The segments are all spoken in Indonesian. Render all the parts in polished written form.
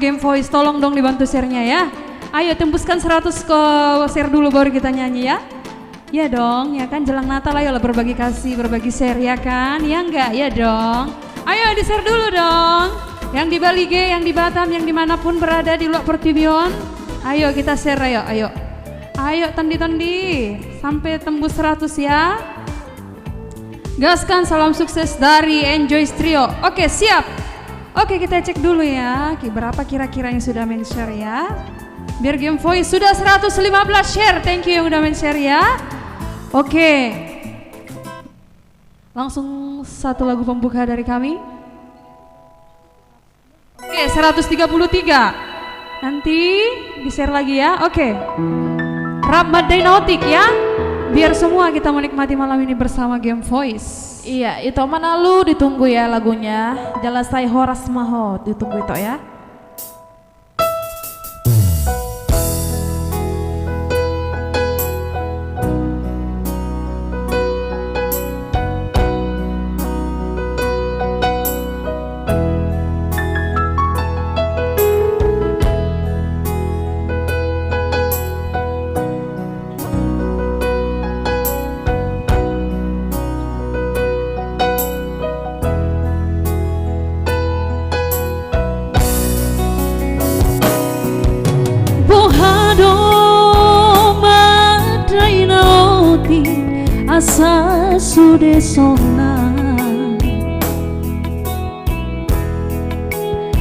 Game Voice, tolong dong dibantu share-nya ya. Ayo tembuskan 100 ke share dulu baru kita nyanyi ya. Ya dong, ya kan jelang Natal ayo lah berbagi kasih, berbagi share ya kan? Ya enggak, ya dong. Ayo di share dulu dong. Yang di Bali G, yang di Batam, yang dimanapun berada di luar Pertibion. Ayo kita share, ayo. Ayo tendi-tendi, sampai tembus 100 ya. Gaskan, salam sukses dari Enjoy Trio. Oke siap. Oke kita cek dulu ya, berapa kira-kira yang sudah men-share ya. Biar Game Voice sudah 115 share, thank you yang udah men-share ya. Oke, langsung satu lagu pembuka dari kami. Oke 133, nanti di-share lagi ya. Oke, Rahmat Dainotik ya. Biar semua kita menikmati malam ini bersama Game Voice. Iya, itu mana lu ditunggu ya lagunya. Jalasai Horas Maho, ditunggu itu ya. Asa sude sona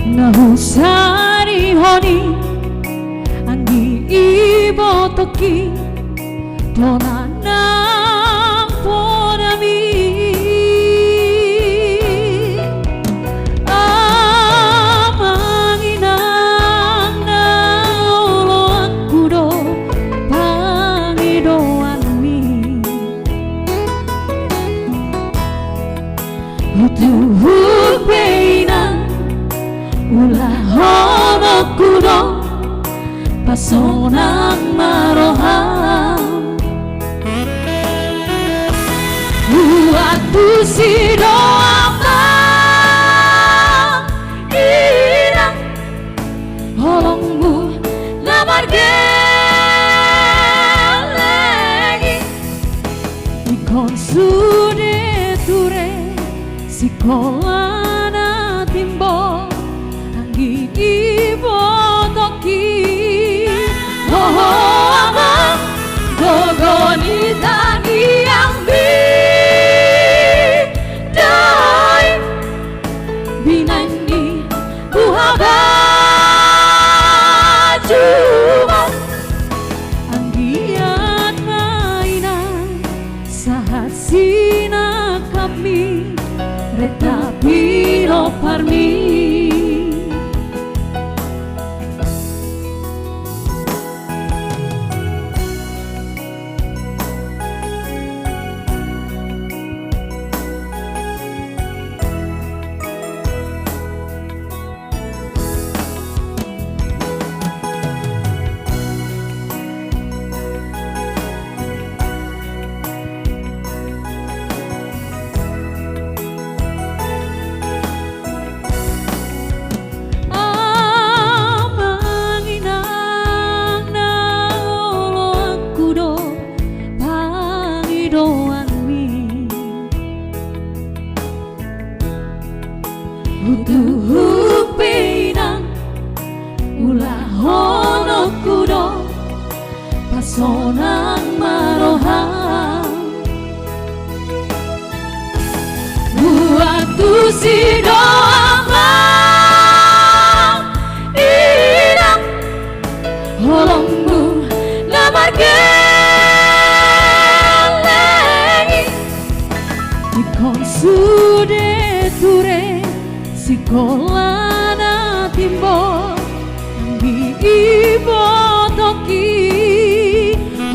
nahusari honi anggi ibo toki donana podami amanginang na ulo aku do pangidoan Utuhupeina ulah hono kudo pasonang maroham Uatu si doa inang holongmu lamar gelegi ikon sude ture Sikolana timbo anggi ibo toki amang gogoni tani yang bidai binani buhaba cuma anggian mainan sahat sina kami Retapiro parmi Utuhupeina ulah hono kudo pasonang maroham Uatu si doa inang holongmu lamar gelegi ikon sude ture Sikolana timbo anggi ibo toki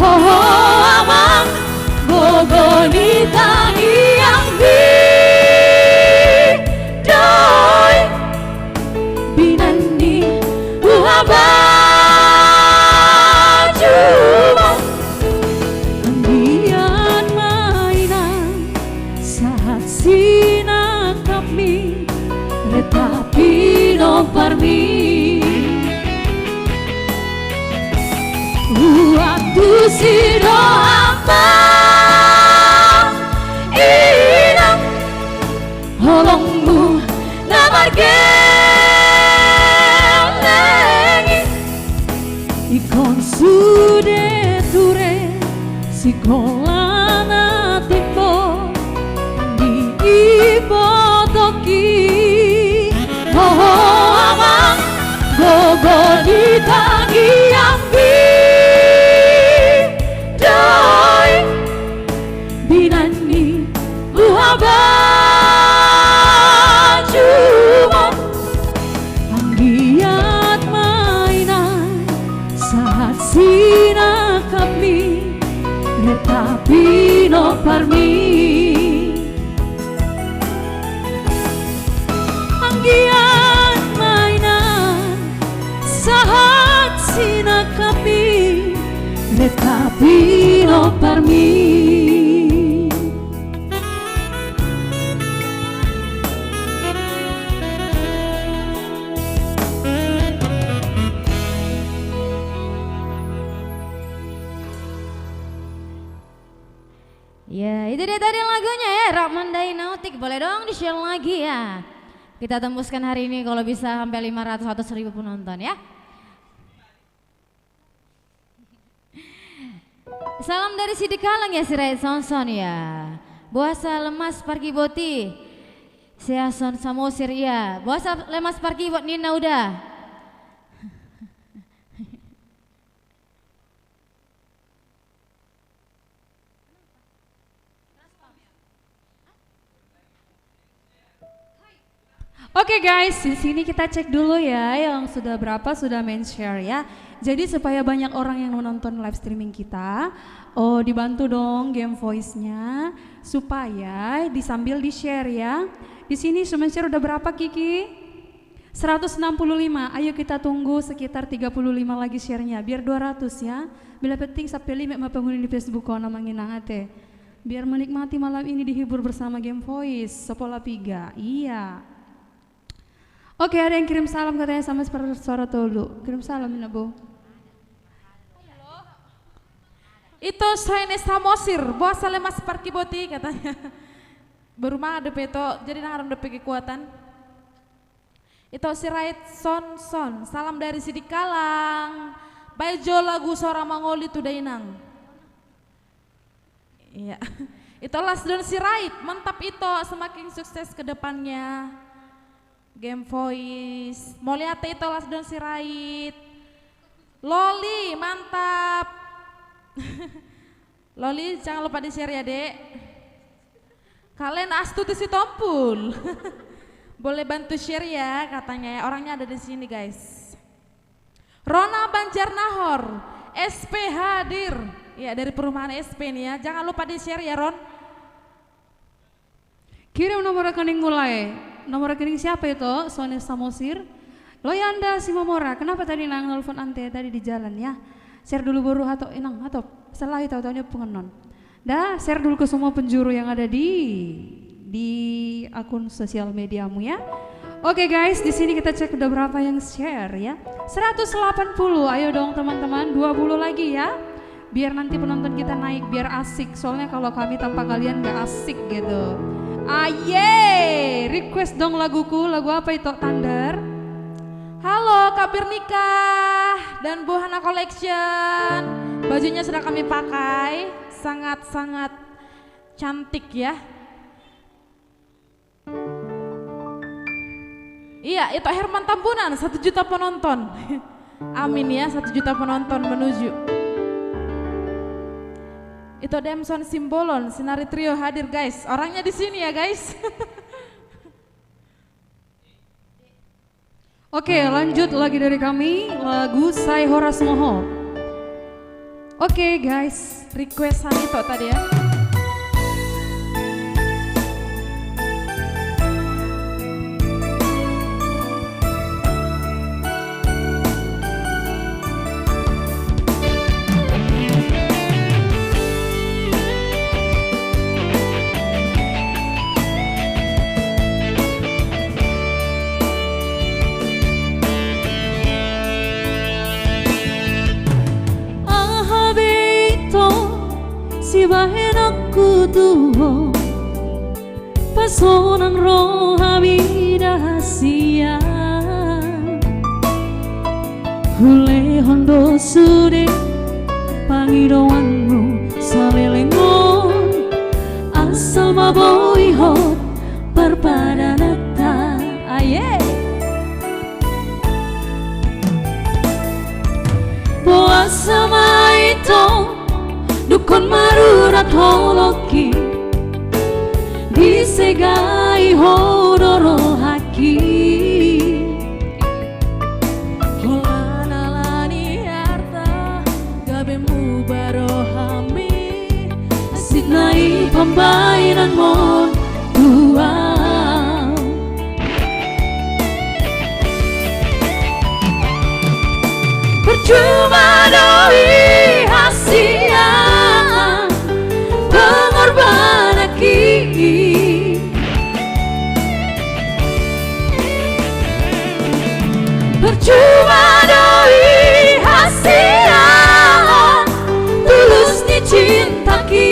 amang gogoni tani yang bidai binani buhaba cuma anggian mainan saat sina kami Retapino parmi Golana tipo di ibo toki amang gogo di tangi ambi dai binani luhaba cuma anggiat mainan saat sina kami tetapi no parmi anggian mainan saat sina kami tetapi no parmi. Ya, itu dia tadi lagunya ya, Ramandai Nautik. Boleh dong di-share lagi ya. Kita tembuskan hari ini kalau bisa sampai 500 atau 1000 penonton ya. Salam dari Sidi Kalang ya, si Rai Sonson ya. Buasa lemas pergi boti. Season samosir ya. Buasa lemas pergi buat Nina udah. Oke guys, di sini kita cek dulu ya yang sudah berapa sudah main share ya. Jadi supaya banyak orang yang menonton live streaming kita, dibantu dong game voice-nya supaya disambil di share ya. Di sini sudah share udah berapa Kiki? 165. Ayo kita tunggu sekitar 35 lagi share-nya biar 200 ya. Bila penting sampai 5 penghuni di Facebook kau namanya nangate. Biar menikmati malam ini dihibur bersama game voice Sepola Piga. Iya. Oke, ada yang kirim salam katanya sama suara dulu. Kirim salam Bu. Itu Saine Samosir, buasa lemas parki boti katanya. Berumah ada peto, jadi naram ada kekuatan. Itu si Rait Son, salam dari Sidi Kalang. Baijo lagu suara Mangoli tu dainang. Iya. Itu Last Don si Rait, mantap itu, semakin sukses ke depannya. Game voice, mau lihat itu Last Don si Rait. Loli, mantap. Loli jangan lupa di share ya dek. Kalian astuti si Tompul. Boleh bantu share ya katanya ya, orangnya ada di sini guys. Rona Banjarnahor, SP hadir. Ya dari perumahan SP nih ya, jangan lupa di share ya Ron. Kirim nomor rekening mulai. Nomor rekening siapa itu? Sony Samosir. Loyanda si Momora. Kenapa tadi nang nelfon ante tadi di jalan ya? Share dulu baru atau inang atau setelah itu tahunya pengenon. Dah share dulu ke semua penjuru yang ada di akun sosial mediamu ya. Oke guys, di sini kita cek udah berapa yang share ya. 180. Ayo dong teman-teman, 20 lagi ya. Biar nanti penonton kita naik biar asik. Soalnya kalau kami tanpa kalian gak asik gitu. Aye, request dong laguku. Lagu apa itu? Thunder. Halo Kabir Nikah dan Buhana Collection. Bajunya sudah kami pakai, sangat-sangat cantik ya. Iya, itu Herman Tambunan, 1 juta penonton. Amin ya, 1 juta penonton menuju. Itu Demson Simbolon, Sinari Trio hadir guys. Orangnya di sini ya guys. Oke, lanjut lagi dari kami lagu Sai Horas Moho. Oke guys, Requestan itu tadi ya. Bahen aku tuh pasonang rohami rahasia hule hondo sude pangidoanmu salilingon asal maboi hot perpadanata aye puasa maito dukon marurat holoki disegai hodoro haki Holanalani harta gabemu barohami asinai pembainan mon tuang percuma doi hasil pengorbanan percuma doi hasil tulusnya cinta ki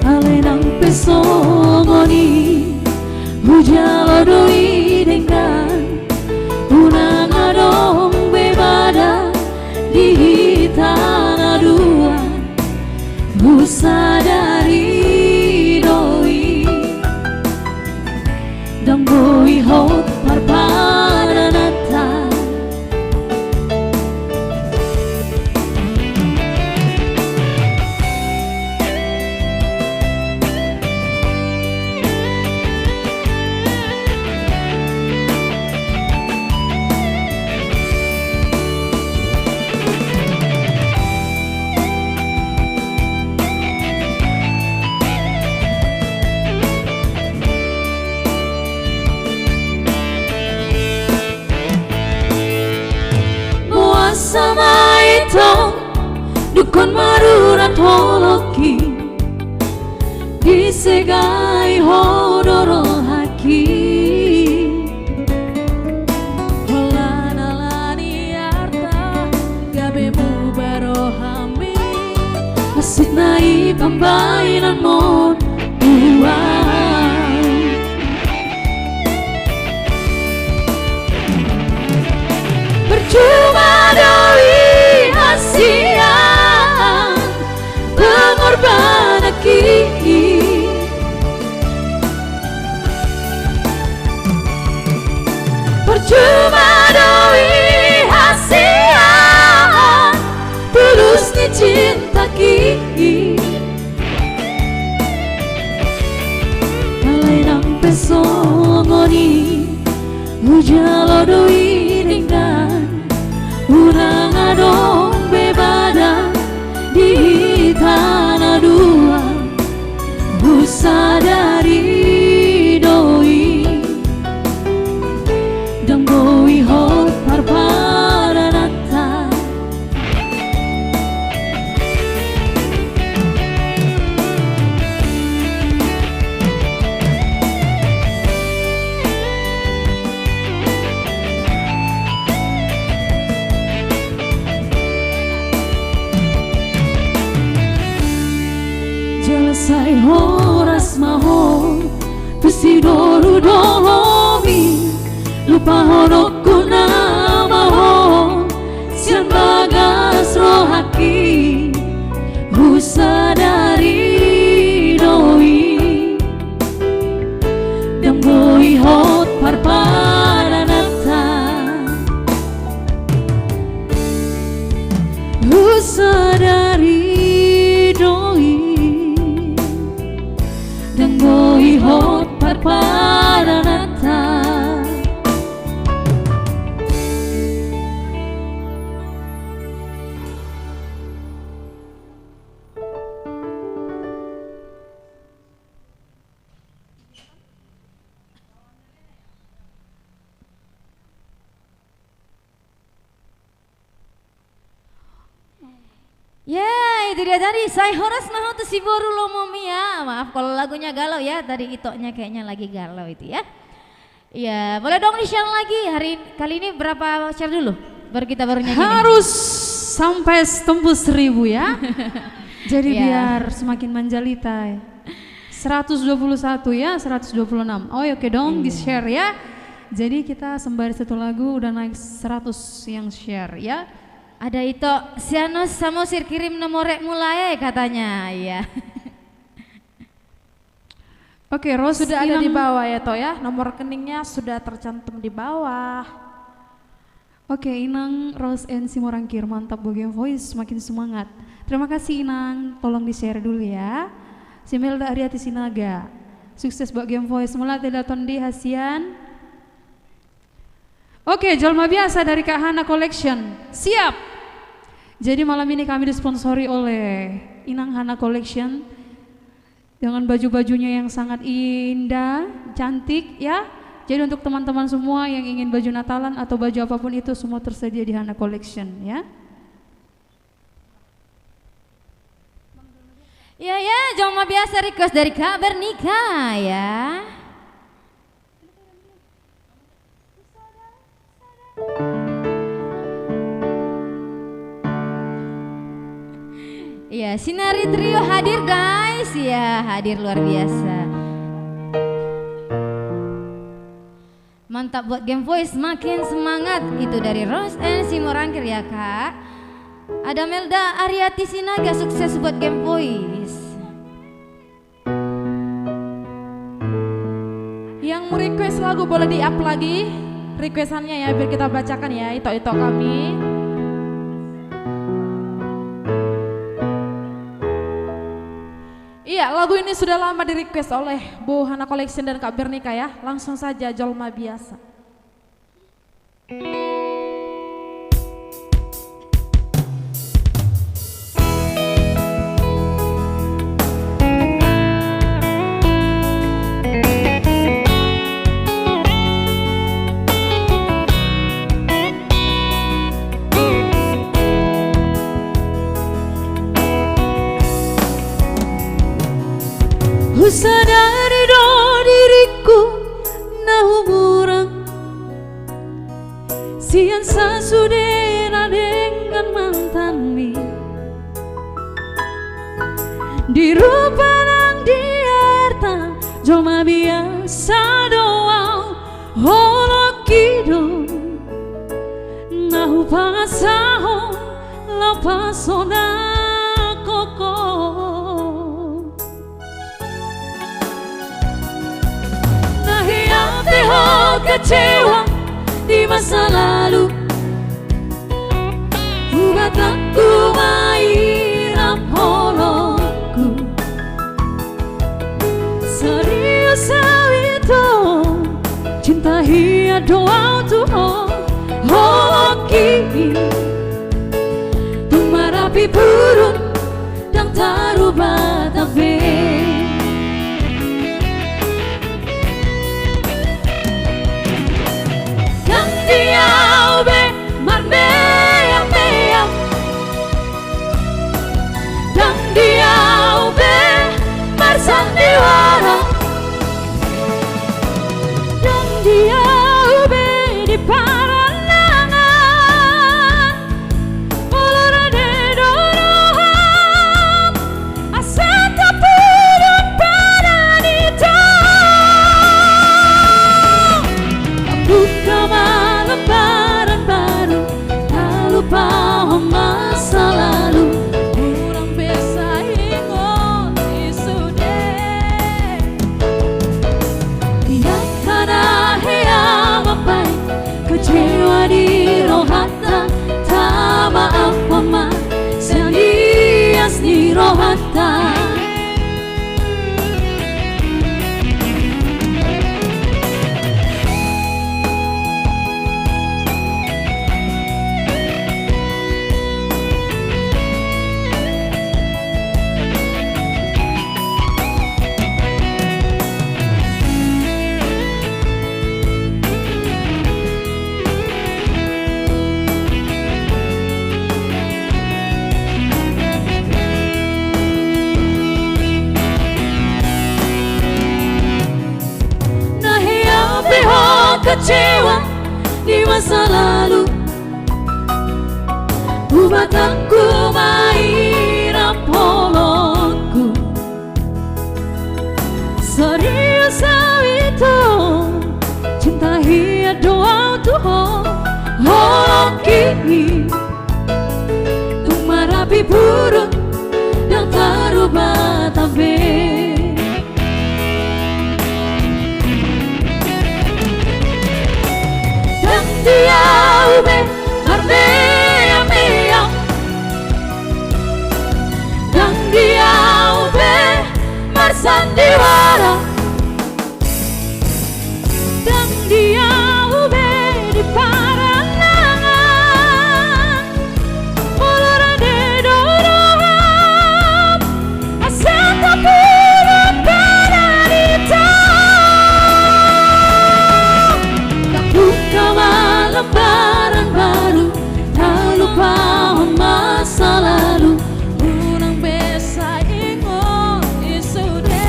alenang pesongoni hujalo doi dengan unang adong bebada di tanah dua busa dari doi dan boi hot parpadanata sama itu dukun marurat holoki disegai hodoro haki Holanalani harta gabemu barohami asit nai pembainan mon uang percuma doi hasil pengorbanan percuma doi hasil tulusnya cinta ki alenang pesongoni hujalo doi dengan urang adong bebada di tanah dua busa dari doi dan boi hot parpadanata Jelasai horas mahon Tusidoru dohomi Lupa honokku nama hon Sian bagas rohaki Busa dari doi Dan boi hot parpadanata Busa dari doi dan boi hot parpadanata Ya, itu dia tadi saya horas mahal tuh si boru lomomi ya. Maaf kalau lagunya galau ya, tadi itoknya kayaknya lagi galau itu ya. Ya, boleh dong di-share lagi. Kali ini berapa share dulu? Baru nyanyi. Harus sampai tembus 1000 ya. Jadi Ya. biar semakin menjalita. 121 ya, 126. Oh oke dong, di-share ya. Jadi kita sembari satu lagu udah naik 100 yang share ya. Ada itu Sianus Samosir kirim nomorek mulai katanya, iya. Oke, Ros Sudah ada di bawah ya Toh ya, nomor rekeningnya sudah tercantum di bawah. Oke, Inang, Ros, and Simorangkir, mantap Game Voice, makin semangat. Terima kasih Inang, tolong di-share dulu ya. Simelda Ariati Sinaga, sukses buat Game Voice, mulai tidak tondi hasian. Oke, Jolma biasa dari Kak Hana Collection, siap. Jadi malam ini kami disponsori oleh Inang Hana Collection dengan baju-bajunya yang sangat indah, cantik ya. Jadi untuk teman-teman semua yang ingin baju Natalan atau baju apapun itu semua tersedia di Hana Collection ya. Ya ya, Jolma biasa request dari Kak Bernika ya. Ya, Sinari Trio hadir guys, ya hadir luar biasa. Mantap buat Game Voice, makin semangat. Itu dari Rose and Simorangkir ya kak. Ada Melda Ariati Sinaga, sukses buat Game Voice. Yang mau request lagu boleh di-up lagi requestannya ya, biar kita bacakan ya, itu kami. Iya, lagu ini sudah lama di request oleh Bu Hana Collection dan Kak Bernika ya. Langsung saja Jolma biasa. Sadari do diriku na hubungan siang sasudera dengan mantanmi di rupa nang diarta Jolma biasa doang holok kido na hupasaho lapasona koko. Kecewa di masa lalu buat aku mainan polokku serius itu cinta hia doa tuh hoki tumarapi burung dan taruh batabe. Sandiwara dan dia ube di paranangan olora de doroham asata pudun padanita buka malam barang baru tak lupa masa lalu. Kecewa di rohata, tak maaf mama, selias di rohata. Kecewa di masa lalu buat aku mainan polokku serius itu cinta hia doa tuh hoki dia ube marbea dan dia ube marsandiwara dan dia ube di paranangan mulai de dorong asal pulang kananita tak buka lembaran baru tak lupa masa lalu Unang besa ingon isude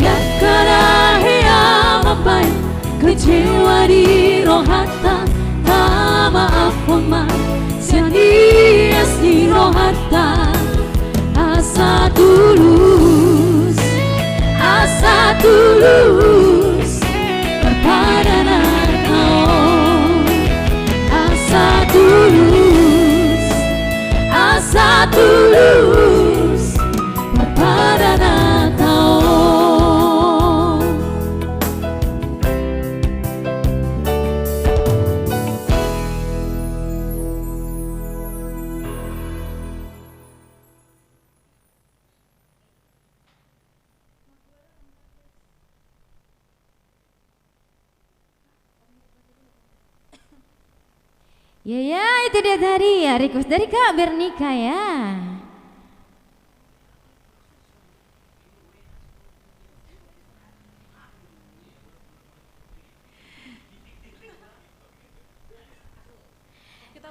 Gak kada hiya mapay kecewa di rohata tak maaf man sianias di rohata asa tulus perpadanan kau asa tulus perpadanan kau. Ya, itu dia tadi ya, request dari Kak Bernika ya.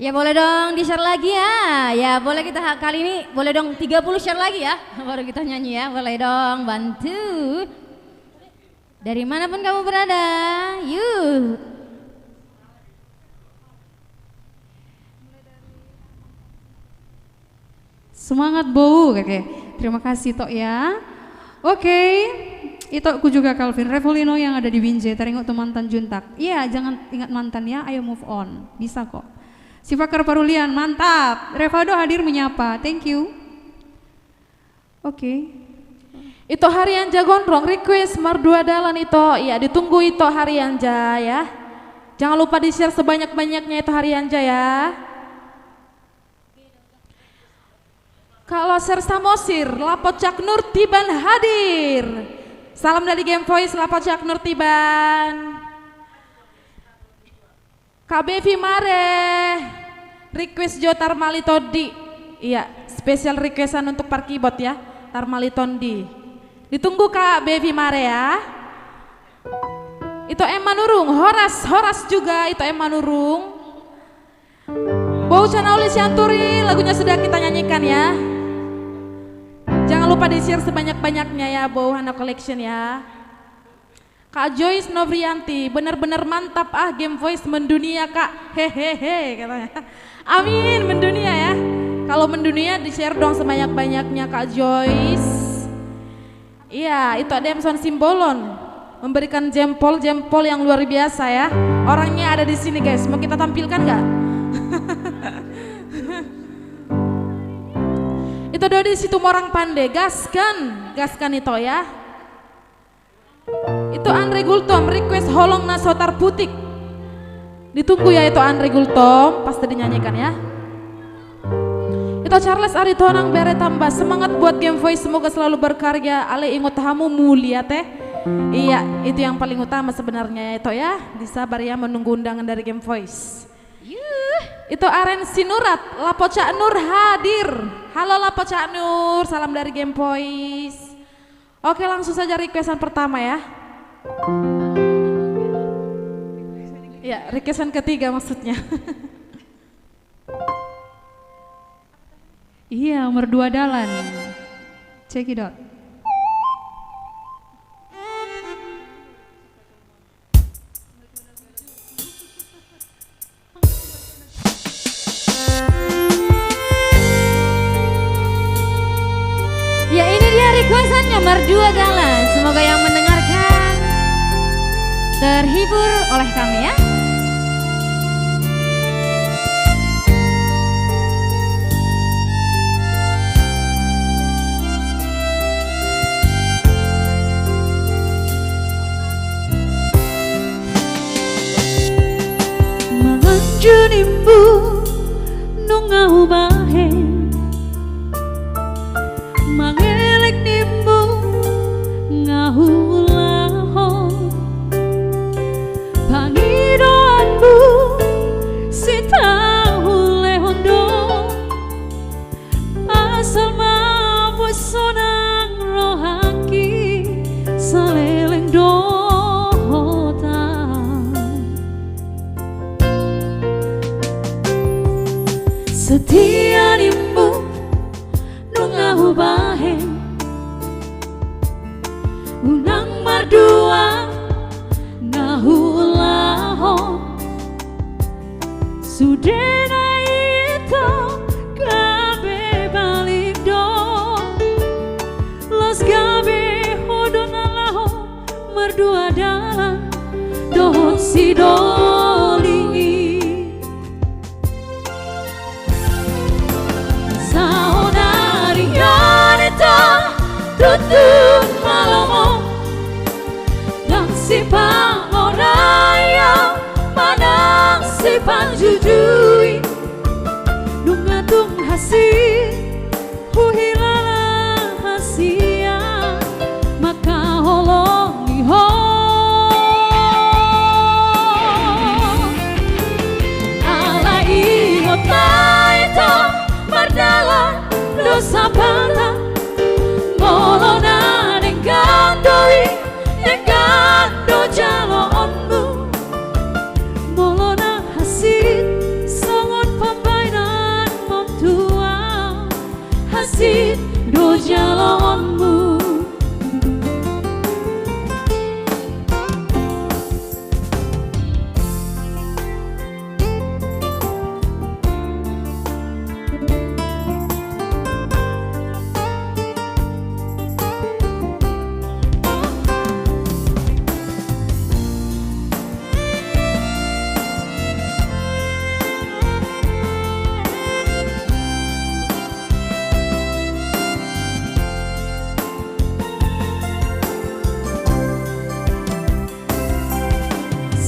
Ya boleh dong di-share lagi ya. Ya boleh kita kali ini boleh dong 30 share lagi ya. Baru kita nyanyi ya. Boleh dong bantu. Dari manapun kamu berada. Yuk. Semangat Bow kakek. Terima kasih Tok ya. Oke. Itokku juga Calvin Revolino yang ada di Binjai. Teringat tuh mantan juntak. Iya, jangan ingat mantan ya. Ayo move on. Bisa kok. Si Fakar Parulian, mantap. Revado hadir menyapa. Thank you. Oke. Itu harian Jagondrong request Mardua Dalan itu. Iya, ditunggu itu harian ya. Jangan lupa di-share sebanyak-banyaknya itu harian ya. Kalau Sersa Mosir, Lapot Cak Nur Tiban hadir. Salam dari Game Voice, Lapot Cak Nur Tiban. KB Vimare, request Jo Tarmali Todi. Iya, spesial requestan untuk Parkibot ya, Tarmali Tondi. Ditunggu Kak Bevi Mare ya. Itu Emma Nurung, Horas juga itu Emma Nurung. Bau Chanauli Sianturi, lagunya sudah kita nyanyikan ya. Jangan lupa di-share sebanyak-banyaknya ya, Bau Hana Collection ya. Kak Joyce Novrianti, benar-benar mantap Game Voice mendunia Kak, hehehe katanya. Amin, mendunia ya. Kalau mendunia di-share dong sebanyak-banyaknya Kak Joyce. Iya, itu ada Emson Simbolon, memberikan jempol yang luar biasa ya. Orangnya ada di sini guys, mau kita tampilkan nggak? Itu Dodi Situmorang Pandai, gaskan itu ya. Itu Andre Gultom request Holong Nasotar Putik. Ditunggu ya itu Andre Gultom, pasti dinyanyikan ya. Itu Charles Aritonang Bere tambah semangat buat Game Voice, semoga selalu berkarya. Ale ingot hamu mulia teh. Iya, itu yang paling utama sebenarnya itu ya. Disabar ya menunggu undangan dari Game Voice. Itu Aren Sinurat, Lapo Cak Nur hadir. Halo Lapo Cak Nur, salam dari Game Voice. Oke, langsung saja requestan pertama ya. Ya, requestan ketiga maksudnya. Iya, Mardua Dalan. Check it out. Ya ini dia requestannya Mardua Dalan. Semoga yang mendengarkan terhibur oleh kami ya. junimbu nungau bahe mangelek nimbu ngahulaho pangidoanmu sitahu lehondo asal mabu sonang rohaki saleleng dohota setia nimbu nungahu bahe unang mardua ngahulaho sudena itu gabe balik do los gabe hodonalaho merdua dalam doh si doli saonari yaneta tutun malamu yang si pangoraya manang si panjujui nungatung hasil huhilala hasia maka holongi ho ala ingot naito mardalan dosa bata molona dengan doi dengan dojalo onmu molona hasil songon pembainan memtua hasil dojalo onmu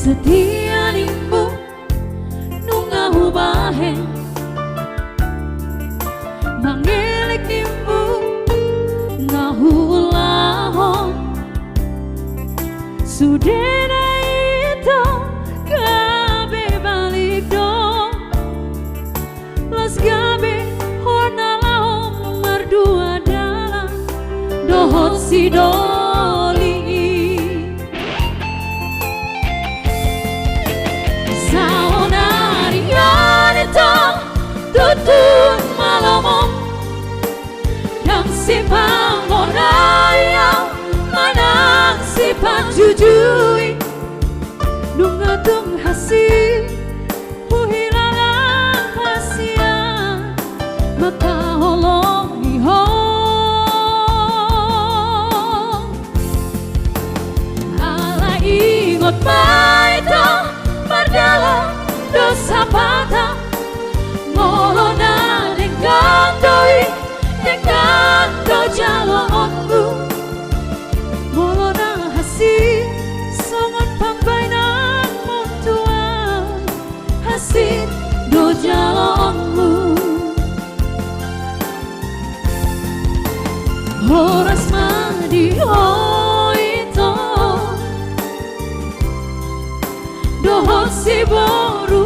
setia nimbu nungahu bahe mangelik nimbu ngahulaho sudena itu gabe balik do los gabe hornalaho merdua dalam dohot si doli tutun malamu yang si pangoraya manang si panjujui nungatung hasil huhilala hasia maka holongi ho ala ingot maito mardala dosa bata molona dengan doi dengan dojalo onmu molona hasil songon pembainan montua hasil dojalo onmu horas madi oito dohot si boru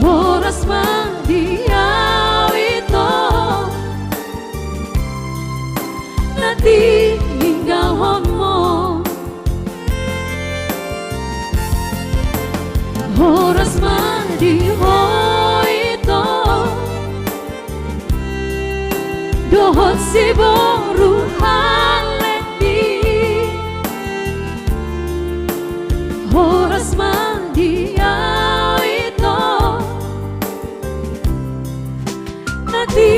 horas mandiau itu nanti tinggal homo horas mandiau itu dohot si boru halendi horas mandiau itu nanti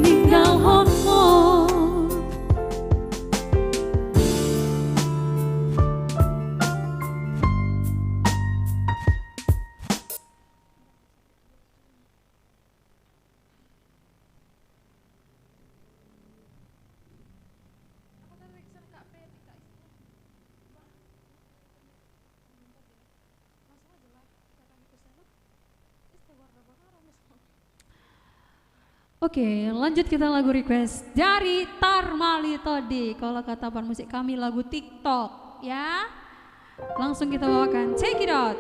ninggal homo Oke, lanjut kita lagu request dari Tarmali Todi. Kalau kata pan musik kami lagu TikTok ya. Langsung kita bawakan, check it out.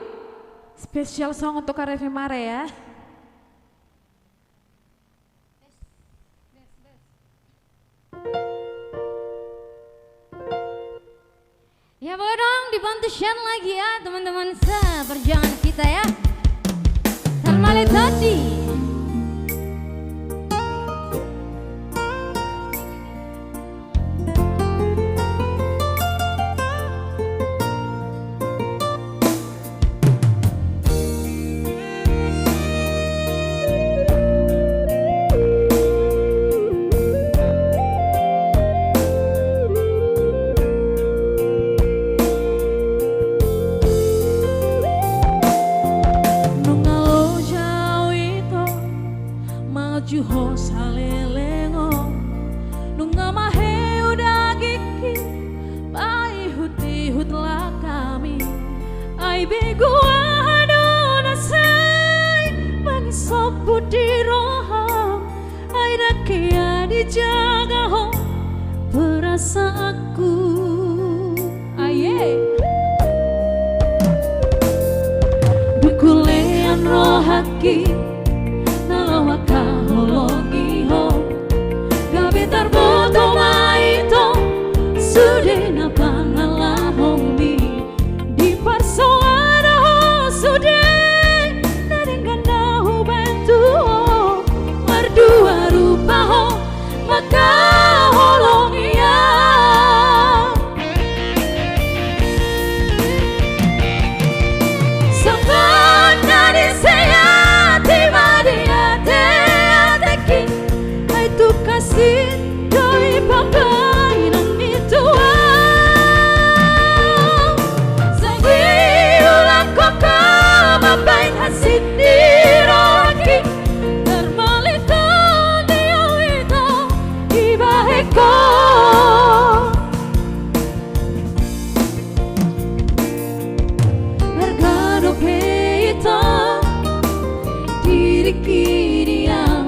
Special song untuk Karevi Mare ya. Ya boleh dong dibantu share lagi ya teman-teman seperjuangan kita ya. Tarmali Todi. Juho salelengo nunga mahe udah giki pai huti hutla kami ai bego adona sai mangisop di roham ai rakia dijaga ho perasa aku aye bikulean rohaki nalawaka holongi ho gabe tarboto maito sude na pangalahongi di parsoana ho sude narengana ho bentu ho mardua rupa ho maka holongi ya sabana di saya kasih dari pembainan itu Zahiulah kau kemabain hasil diraki Termalitan dia itu ibaheko Ergado peita diri kiriam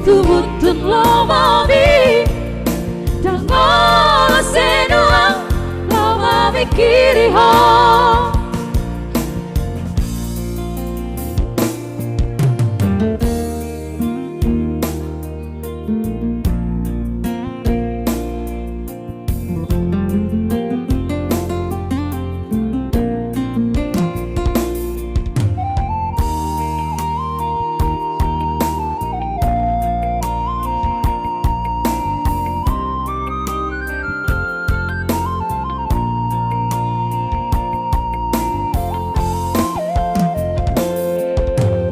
tubutun lo mami dan ngolah senuang lo mami kiri ho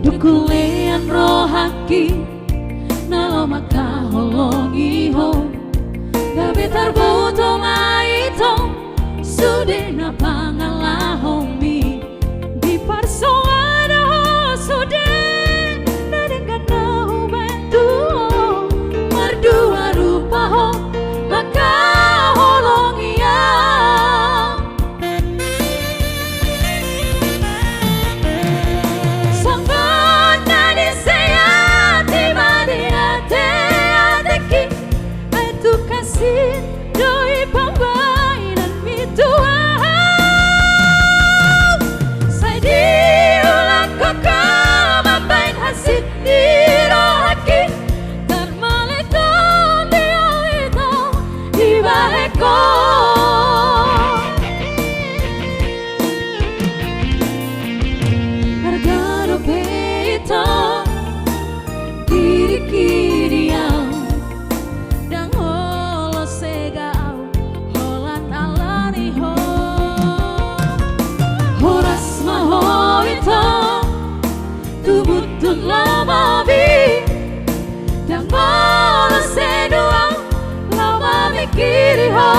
Dukulean rohaki nalo maka holongi ho gabe tarboto maito sude na pangalahongi di parsoana ho sude narengana ho bentu ho mardua rupa ho maka holongi ya doi pembainan mituah saya diulang kau kemabain hasil dirohaki termalitan dia itu ibaheko Ergado peita diri kiriam tubutun lama bi dan malah senuang lama mikiri ho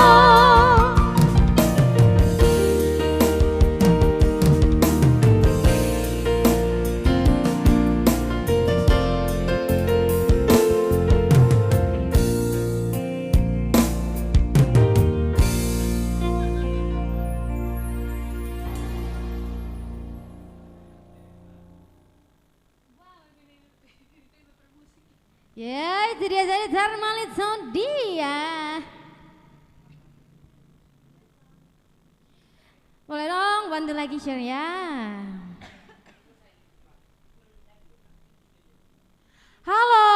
Ya, itu dia dari Thermalit Sound dia. Boleh dong bantu lagi share ya. Halo,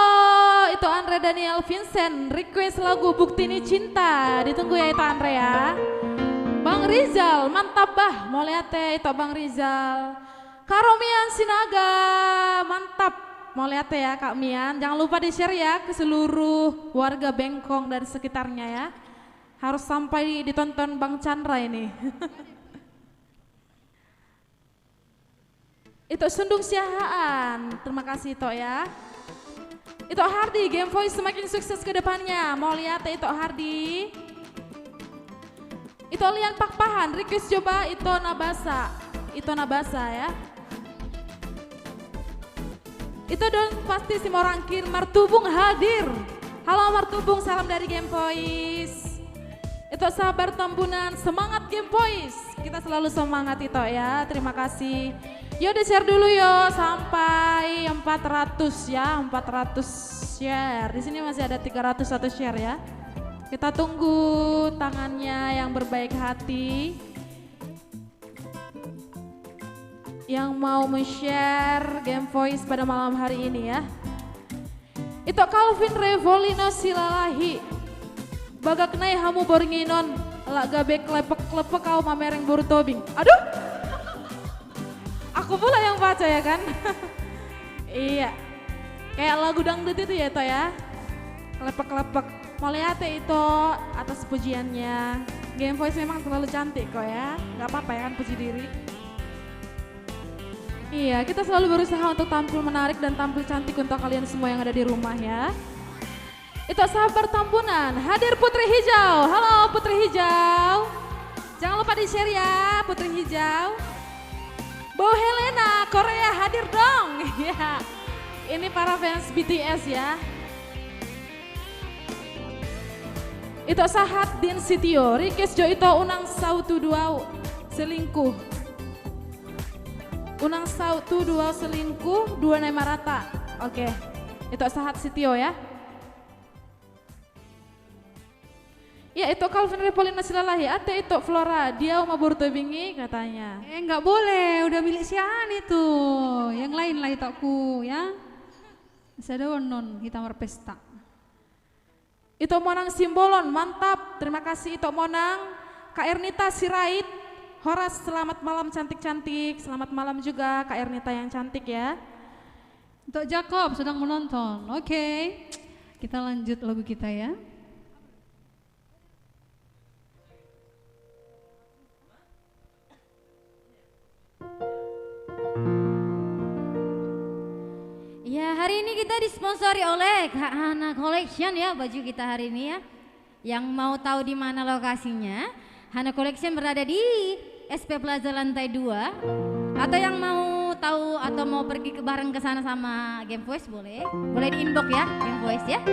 itu Andre Daniel Vincent, request lagu Bukti Ini Cinta. Ditunggu ya itu Andre ya. Bang Rizal, mantap bah, mau lihat itu Bang Rizal. Karomian Sinaga, mantap. Mau lihat ya Kak Mian, jangan lupa di share ya ke seluruh warga Bengkong dan sekitarnya ya. Harus sampai ditonton Bang Chandra ini. Itu Sundung Siahaan, terima kasih Tok ya. Itu Hardi, Game Voice semakin sukses ke depannya. Mau lihat itu Hardi. Itu Lian Pakpahan, request coba itu Nabasa ya. Itu don pasti si Morangkir Martubung hadir. Halo Martubung, salam dari Game Voice. Itu sabar Tambunan, semangat Game Voice. Kita selalu semangat itu ya, terima kasih. Yo di share dulu yo sampai 400 ya, 400 share. Di sini masih ada 301 share ya. Kita tunggu tangannya yang berbaik hati. Yang mau men-share Game Voice pada malam hari ini ya. Itu Calvin Revolino Silalahi. Baga kenai hamu boringinon, lak gabe klepek-klepek kau mamereng buru tobing. Aduh. Aku pula yang baca ya kan. Iya. Kayak lagu dangdut itu ya Toh ya. Klepek-klepek. Mau lihat ya itu atas pujiannya. Game Voice memang terlalu cantik kok ya. Gak apa-apa ya kan puji diri. Iya, kita selalu berusaha untuk tampil menarik dan tampil cantik untuk kalian semua yang ada di rumah ya. Itu sabar Tambunan, hadir Putri Hijau. Halo Putri Hijau. Jangan lupa di-share ya Putri Hijau. Bu Helena, Korea hadir dong. Ya, ini para fans BTS ya. Itu Sahat Din Sitio, request jo itu unang sautu dua selingkuh. Unang sautu dua selingkuh, dua naik marata. Oke, itu Sahat Sitio ya. Ya itu Calvin Repolina Silalahi, ate itu Flora, dia mau burtobingi katanya. Nggak boleh, udah milik Sian itu. Yang lain lah itu aku ya. Ada non kita berpesta. Itu Monang Simbolon, mantap. Terima kasih itu Monang. Kak Ernita Sirait, Horas selamat malam cantik-cantik. Selamat malam juga Kak Ernita yang cantik ya. Untuk Jacob sedang menonton. Oke. Kita lanjut lagu kita ya. Ya, hari ini kita disponsori oleh Kak Hana Collection ya, baju kita hari ini ya. Yang mau tahu di mana lokasinya, Hana Collection berada di SP Plaza lantai 2. Atau yang mau tahu atau mau pergi ke bareng ke sana sama Game Voice boleh. Boleh di inbox ya, Game Voice ya.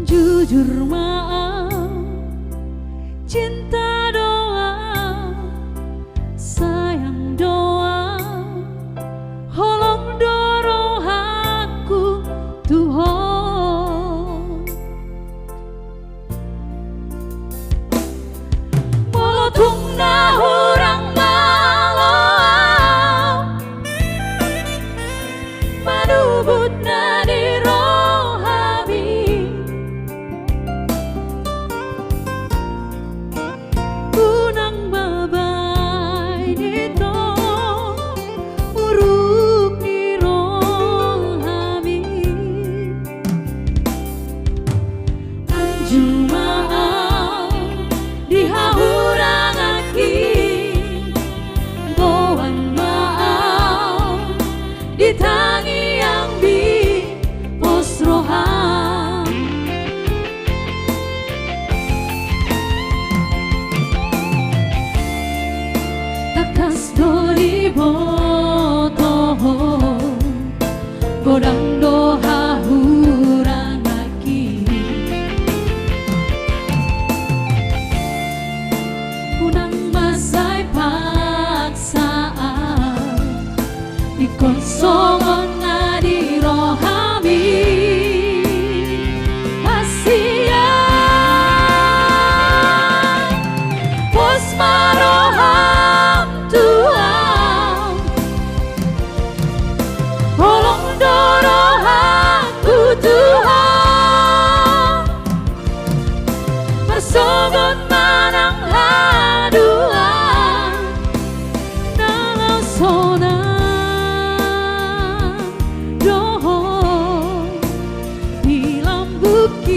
Jujur maaf, cinta doa, sayang doa, holong dorong aku Tuhan. Molotung na hurang malam, manubut na di rohami. ikon songon nadi rohami kasihan pos maroham Tuhan tolong dorong aku Tuhan bersogot manang haduan dalam sona dohoi di bukit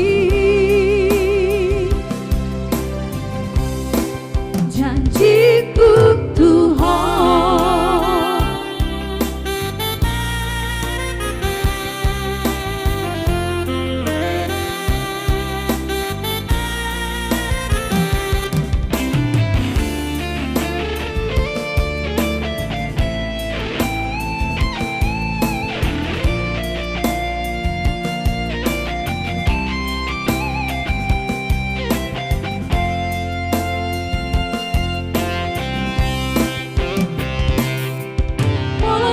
janjiku Tuhan.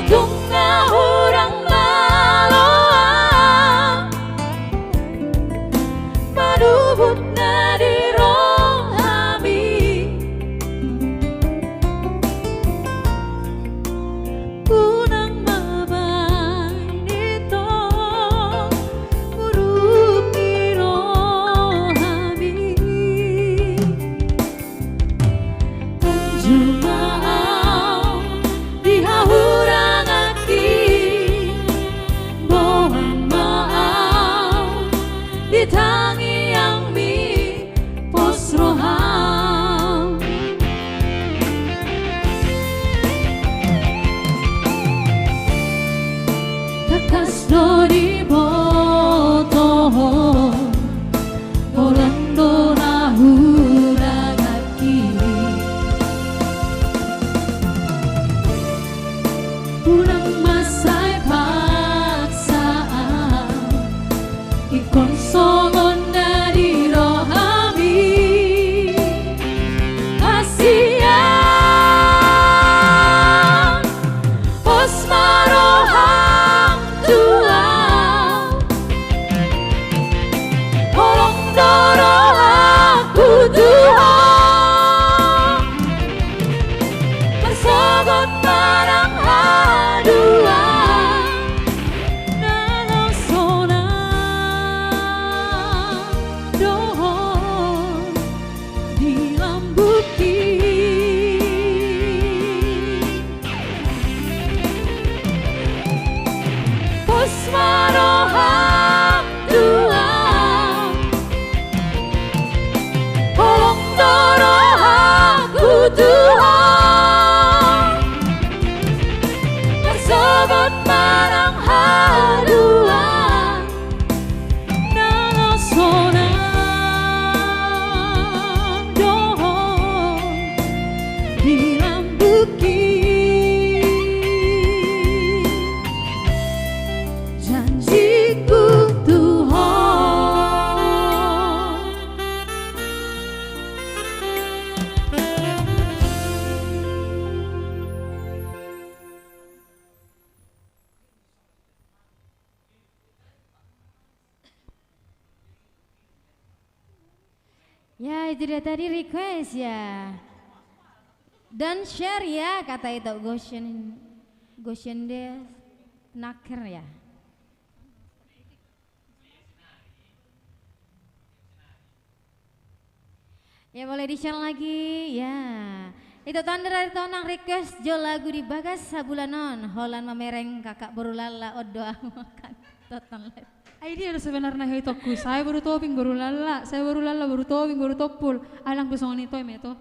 Tungga orang maloa madubut nadi rohami kunang mabay nito buruk di rohami Jumaau dihahura ditangi yang mi pos roham takas no di boto volando na huragaki unang masay paksaan ikon songon nadi rohami kasihan pos maroham Tuhan tolong dorong aku Tuhan bersogot barang haduan dalam sona dohoi di bukit pos maroham Tuhan tolong dorong aku Tuhan bersogot barang haduan dalam sona dohoi di bukit janjiku Tuhan. Ya itu dia tadi request ya. Dan share ya kata itu Goshen deh naker ya. Ya boleh di share lagi ya. Itu tanda dari tonang request jo lagu di bagas sabulanon Holan mamereng kakak berulala odoa makan toton live. Idea sebenarnya hitoku, saya baru toping baru lala, saya baru lala baru toping baru topul. Alang pesongan itu emeto.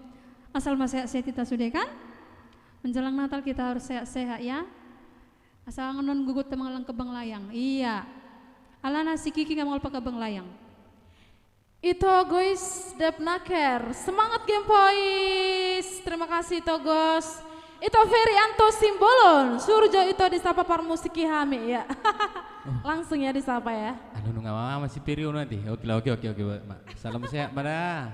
Asal masih sehat kita sudah kan? Menjelang Natal kita harus sehat-sehat ya. Asal non gugut temangalang kebang layang. Iya. Alana si Kiki ngamal pakai kebang layang. Itu guys, Dep Naker. Semangat Game Boys. Terima kasih itu guys. Itu Ferianto Simbolon. Surjo itu disapa par musiki hame ya. Langsung ya disapa ya. Anu nggak mama masih Pirio nanti. Oke. Salam sehat pada.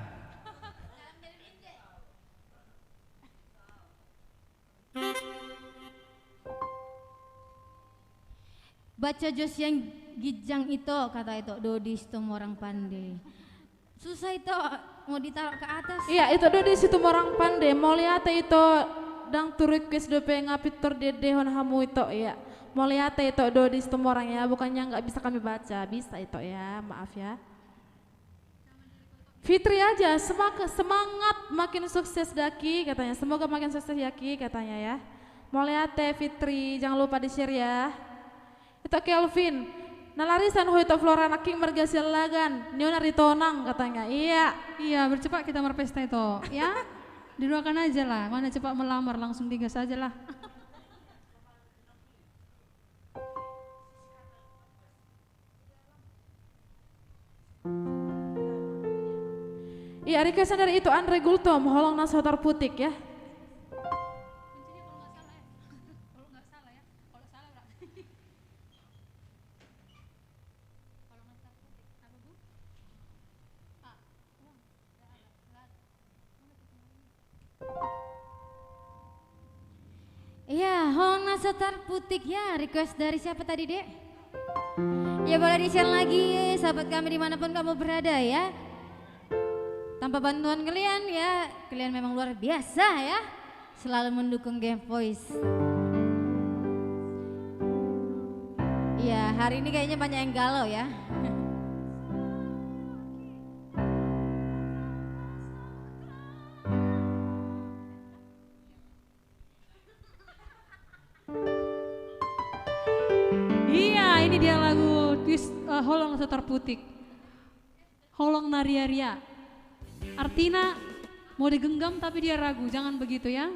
baca jos yang gijang itu kata itu Dodi Sitomo orang pandai. Susah itu mau ditaruh ke atas. Iya itu Dodi Sitomo orang pandai. Mau lihat itu dang tu request dope ngapitor dede hon hamu itu ya. Mau lihat itu Dodi Sitomo orang ya. Bukannya nggak bisa kami baca, bisa itu ya. Maaf ya. Fitri aja semangat makin sukses Daki katanya. Semoga makin sukses Yaki katanya ya. Mau lihat Fitri jangan lupa di share ya. Itu Kelvin. Nalarisan ho itu Florana King mergasil lagan. Niona ritonang katanya. Iya. Iya, bercepat kita berpesta itu, ya. Didoakan aja lah, mana cepat melamar langsung digas aja lah. Iya, requestan dari itu Andre Gultom, holong nasotar putik ya. Iya, holong nasotar putik ya. Request dari siapa tadi, Dek? Ya boleh di-share lagi sahabat kami dimanapun kamu berada ya. Tanpa bantuan kalian ya, kalian memang luar biasa ya. Selalu mendukung Game Voice. Iya, hari ini kayaknya banyak yang galau ya. Iya, ini dia lagu Holong Setor Putik. Holong Naria-ria. Artinya mau digenggam tapi dia ragu, jangan begitu ya.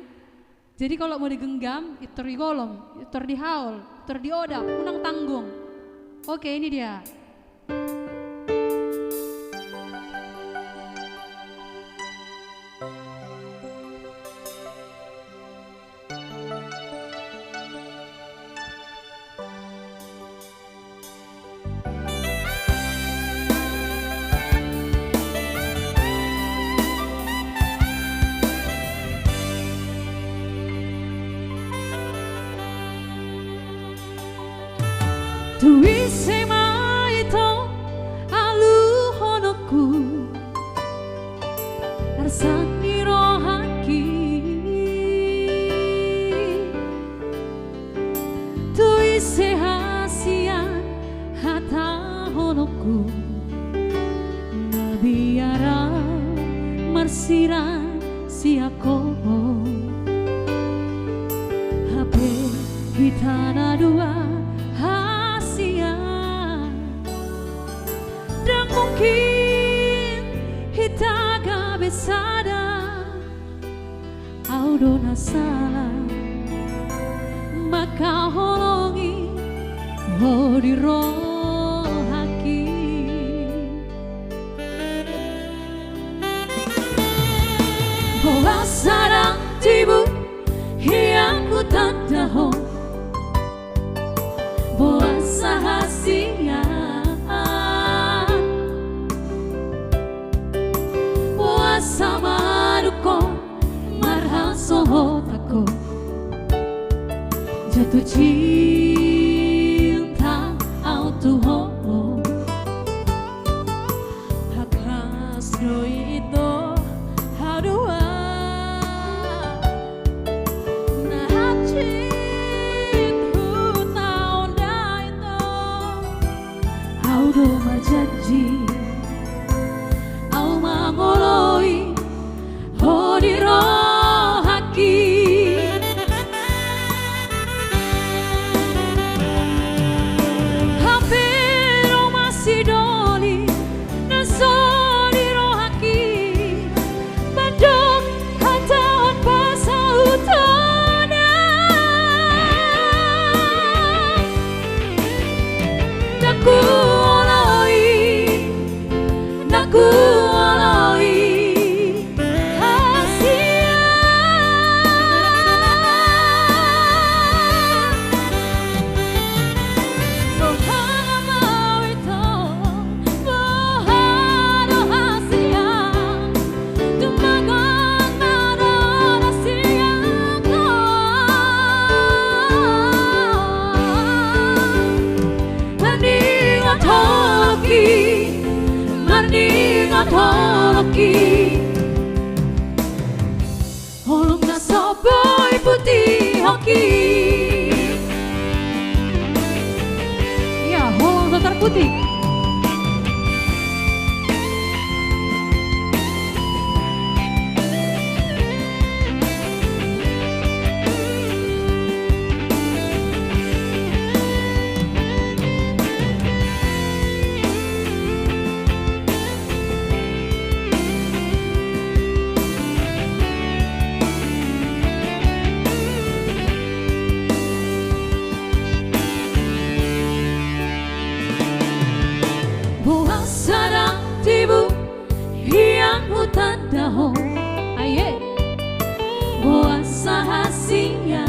Jadi kalau mau digenggam, itu digolong, itu dihaul, itu diodap, unang tanggung. Oke, ini dia. Tuise mai to alu honoku arsani rohaki tuise hasian hata honoku nabiara marsiran siako hape bitana dua dan mungkin hitaga besada audo nasala maka holongi hodiro haki bola sarang tibu yang ku tandaho bola sahasia sama duko marhal sohotako jatuh cinta autuho hakas itu hadua nah cintu tahun itu audo majanji au mangoloi hodiro haki toloki holong na soboy putih hoki. Ya, holong Dokter Putih. Buah sarang tibu hiang hutan dahong aye buah sahasinya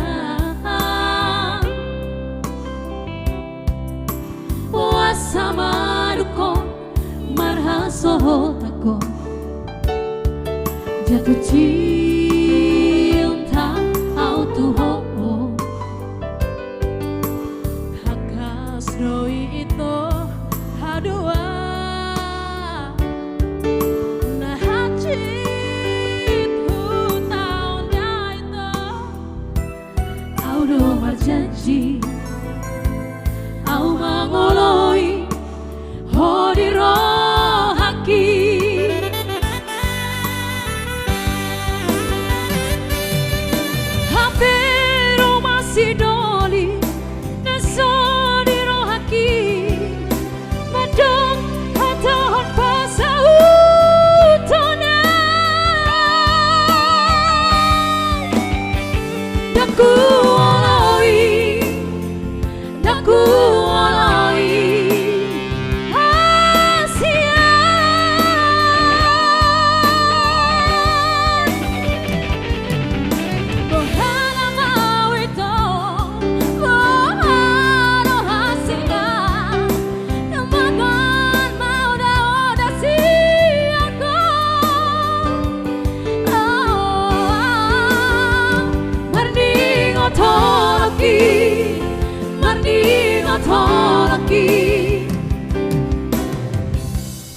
buah sama dukong marha soho takon jatuh cinta autuho hakas roi itu hadua janji au mangoloi hodiro haki hampir masih doli nasodiro haki madong hatohon pasautona daku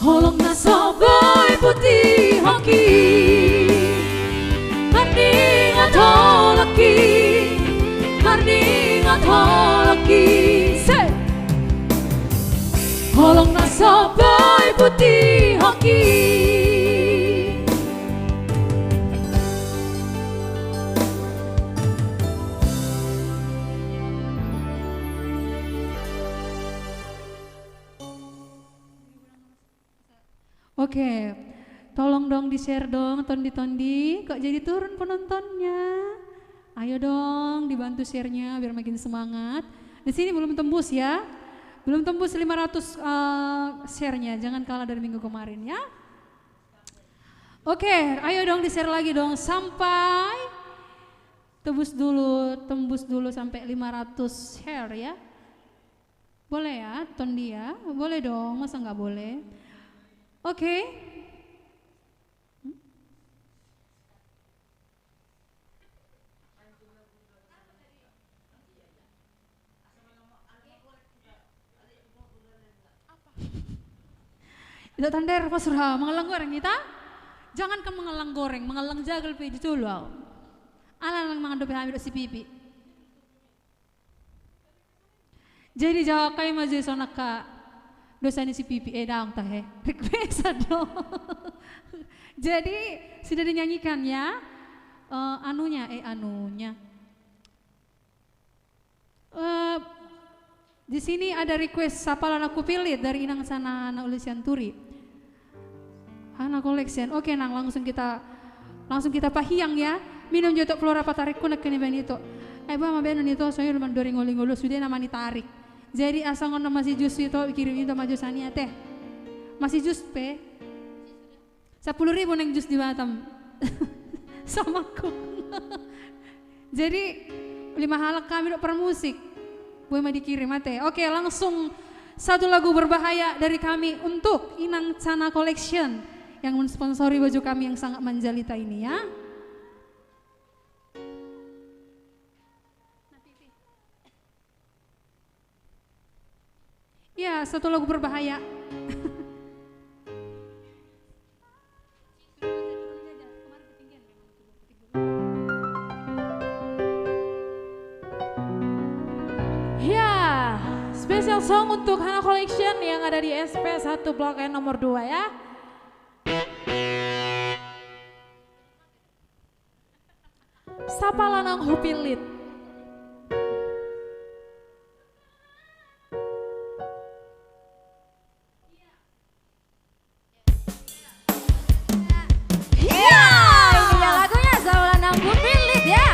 holong na soboy putih hoki marning atolaki marning atolaki say holong na soboy putih hoki. Oke, tolong dong di-share dong Tondi-Tondi, kok jadi turun penontonnya? Ayo dong dibantu share-nya biar makin semangat. Di sini belum tembus ya, belum tembus 500 share-nya, jangan kalah dari minggu kemarin ya. Oke, ayo dong di-share lagi dong sampai tembus dulu sampai 500 share ya. Boleh ya Tondi ya, boleh dong, masa nggak boleh? Oke. Itu tanda Mas Surha, mengelang goreng kita? Jangan ke mengelang goreng, mengelang jagal pe dulu. Ala lang mga dope hamil si pipi. Jadi jawab kayak maju sonak ka dosa ini si pipi daang tahe request dong. Jadi sudah dinyanyikan ya anunya di sini ada request sapalan aku pilih dari Inang sana anak Ulisian Turi anak collection. Oke nang langsung kita pahiang ya minum jotok flora patarik kunak kene benito ba mabeno nito soyo man dori ngoli-ngolo sudah namani tarik. Jadi asal ngono masih jus itu kirim itu maju sania teh. Masih jus pe. 10.000 neng jus di Batam. Sama aku. Jadi 5 halak kami per musik. Boleh mah dikirim teh. Oke, langsung satu lagu berbahaya dari kami untuk Inang Cana Collection yang mensponsori baju kami yang sangat menjalita ini ya. Ya, satu lagu berbahaya. Special song untuk Hana Collection yang ada di SP1 Blok N nomor 2 ya. Sapa Lanang Hupilit. Iya, ini dia lagunya Sapa Lanang Hupilit ya.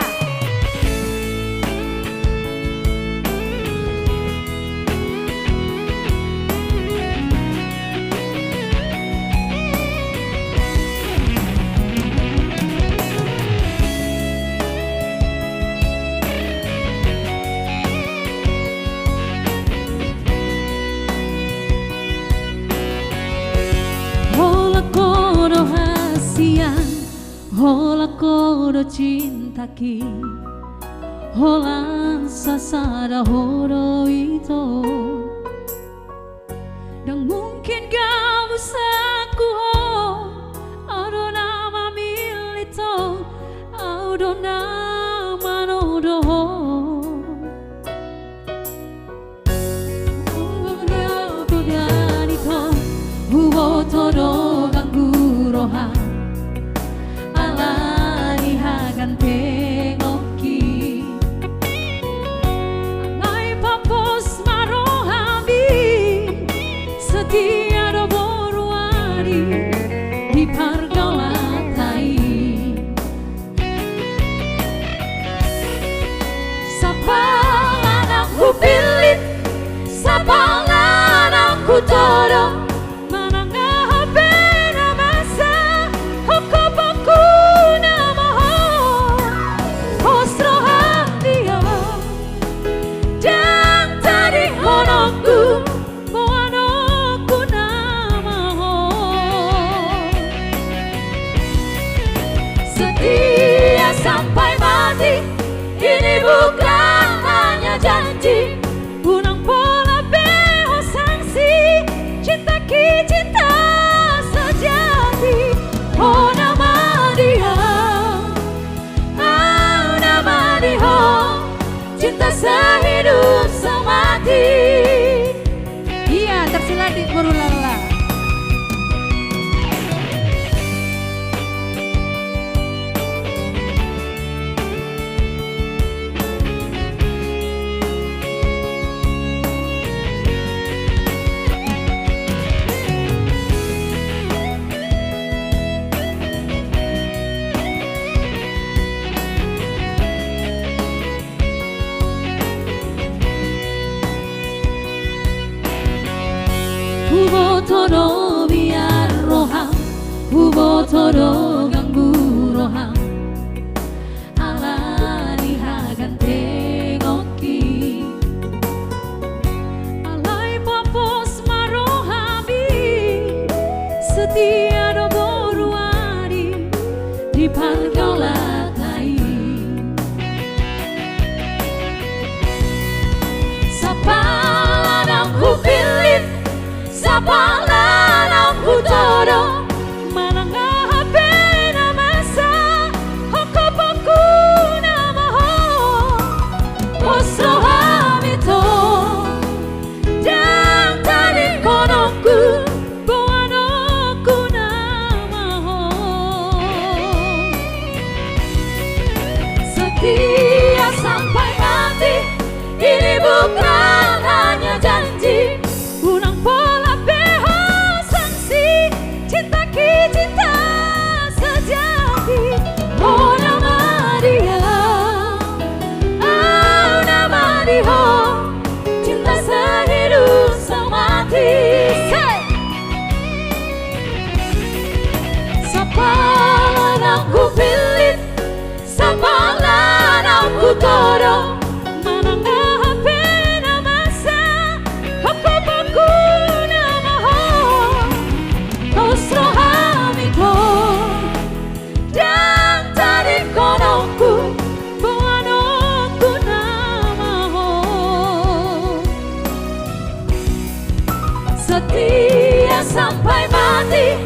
Hola koro cinta ki, hola sasara horo itu, dan mungkin kau bisa ku ado nama milito, ado nama nodo. Udah itu, hubo todo gangguroha. Tengoki Alai papos marohabi Setia do boruari Di pargalatai Sapa lanang hupilit Sapa lanang hutoro sampai mati, ini bukan hanya janji. Unang pola beho sanksi, cinta ki cinta sejati. Oh nama dia, cinta sehidup semati. Iya, tersilat di Burulala. Hubo todo biar roham, hubo todo ganggu roham. Alani hagan tengoki, alai papos marohabi, setia do boruari di pargalatai. Sapa lanang hupilit, sapa lanang hutoro manangahape namasa hokopoku namaho osrohamito dan tadi konongku boanoku namaho setia sampai mati, ini bukan hanya janji. Unang pola beho sanksi, cinta ki cinta sejati. Oh nama dia, cinta sehidup semati. Sapa lanang hupilit, sapa lanang hutoro. Setia sampai mati,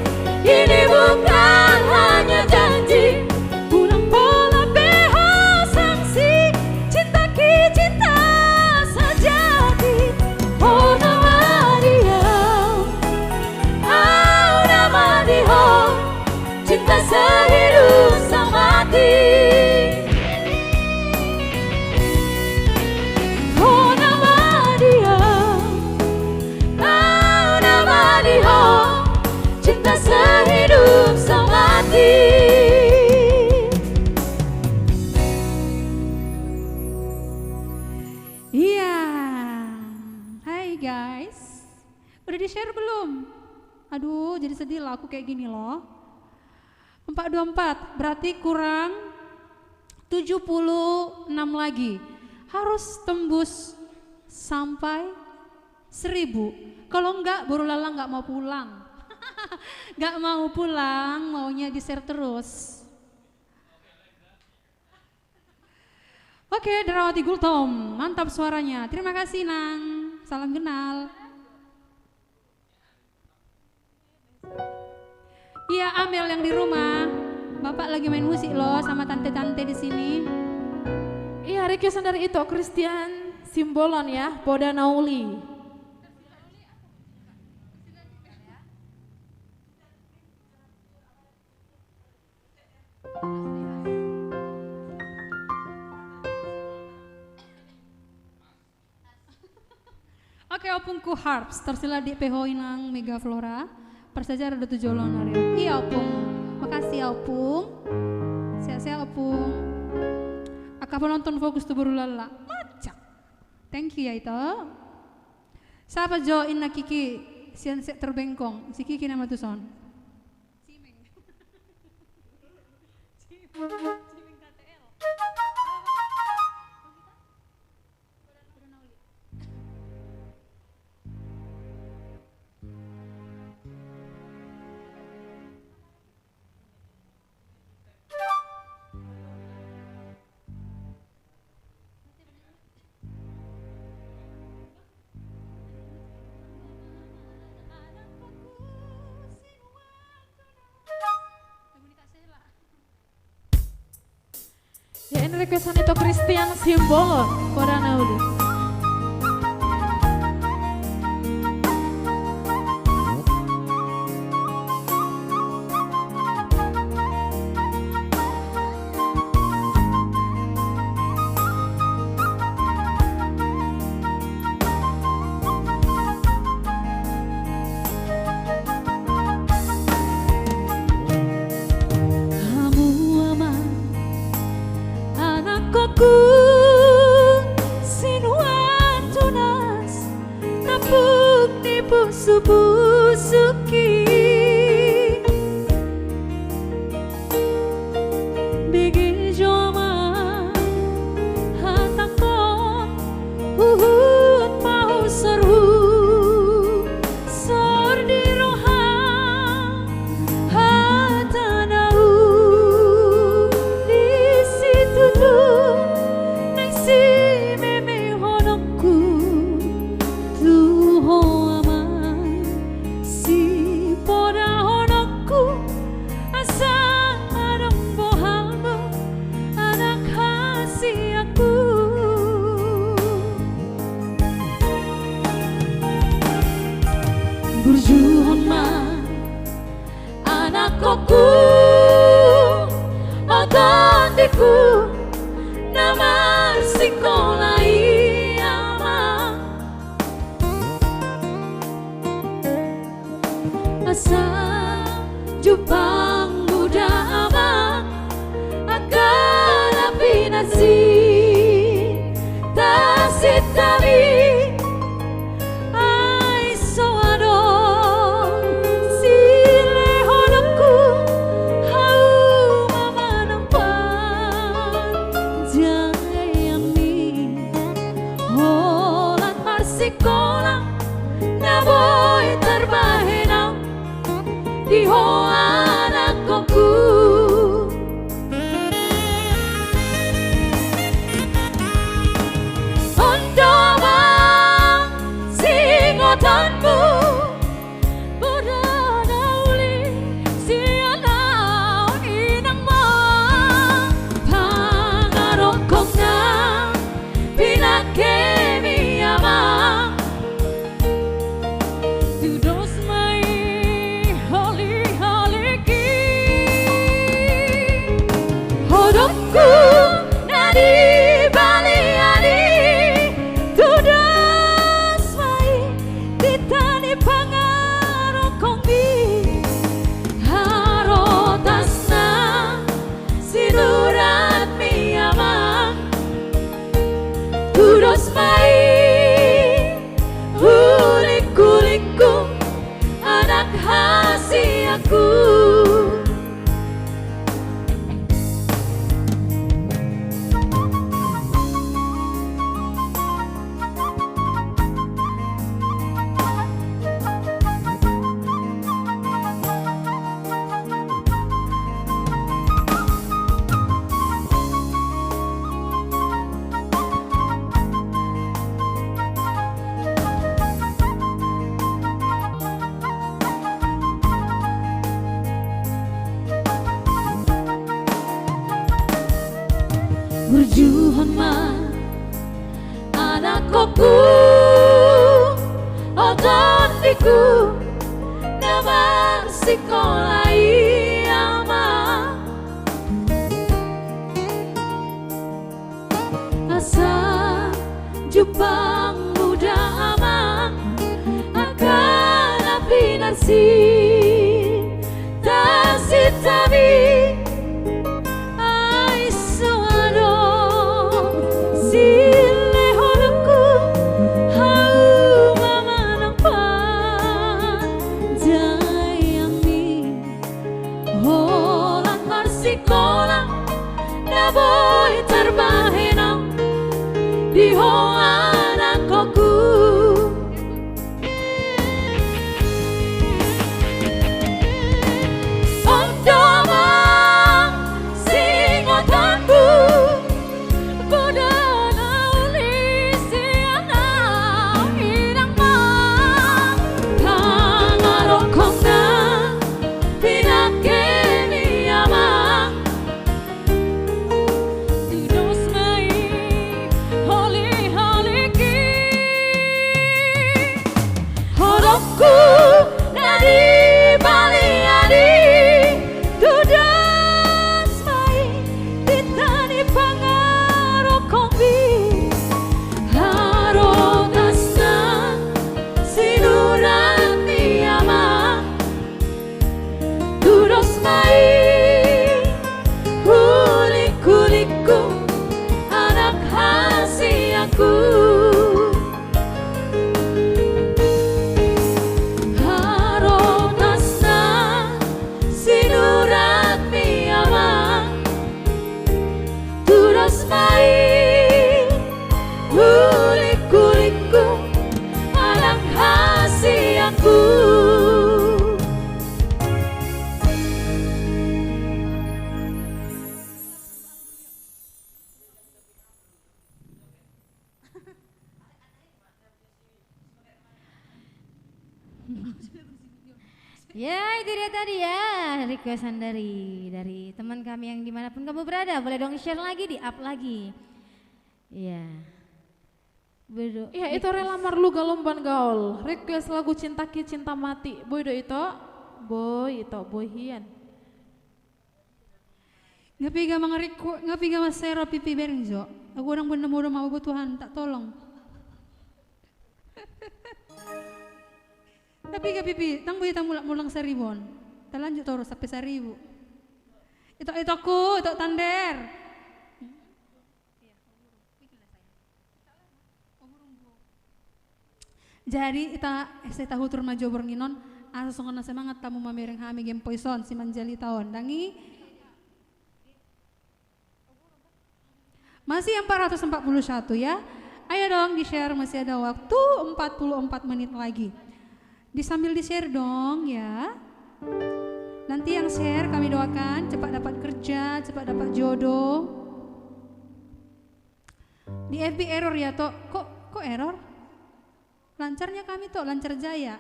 ini bukan hanya janji. Unang pola beho sanksi, cinta ki cinta sejati. guys. Udah di-share belum? Aduh, jadi sedih lah aku kayak gini loh. 424, berarti kurang 76 lagi. Harus tembus sampai 1000. Kalau enggak, Boru Lala enggak mau pulang. Enggak mau pulang, maunya di-share terus. Oke, Darawati Gultom, mantap suaranya. Terima kasih Nang, salam kenal. Iya, Amel yang di rumah. Bapak lagi main musik loh sama tante-tante di sini. Iya, requestan dari itu Christian Simbolon ya, Poda Nauli. Oke, opungku harps tersila di PH Inang Mega Flora. Persaja ada 7 area. Iya opung, makasih opung. Sehat-sehat opung. Akak penonton fokus tuh Boru Lala. Macak. Thank you ya itu. Siapa Jo Inna Kiki sian sek terbengkong. Si Kiki nama tuh son. Cimeng. Cimeng KTL. Ya ini requestan itu Christian Simbolon, Poda Nauli. Busuki Bigi joma Hatako Uhud mau seru Sordi roha Hatanau Di situ tuh Nang si meme honokku Tuho Berjuang anak koku otantiku nama sekolah ama asa Jepang muda ama akan api nasi tasit kami sekolah na boy terbahenau di anak koku ondoa singotanmu beranauli sianau inang mo pangarokongna pinakemi ama Hodokku nadi bali adi tudas mai titan tondiku nabar sekolah ama asa Jepang muda ama akan api nasi tasitabi ai soado sile holuku hau mama nampan jayami holang marsikola na boy terbahenang di hoana koku Ya itu dia tadi ya requestan dari teman kami yang dimanapun kamu berada. Boleh dong share lagi, di up lagi. Iya. Iya itu rela marlu galomban gaul. Request lagu cinta ki cinta mati. Boy do itu, boy hian. Ngapiga mga ngapiga masero pipi berengjo. Aku orang bener-bener mau Tuhan tak tolong. Tapi gak pipi, tang buhi tang mulang 1.000. Talanjut terus sampai 1.000. Itu tander. Jadi saya tahu turun maju bernginon, asa songkana semangat tamu mamereng hami game poison si manjali tahun. Dangi masih 441 ya. Ayo dong di share, masih ada waktu 44 menit lagi. Sambil di share dong ya. Nanti yang share kami doakan cepat dapat kerja, cepat dapat jodoh. Di FB error ya toh. Kok error? Lancarnya kami toh, lancar jaya.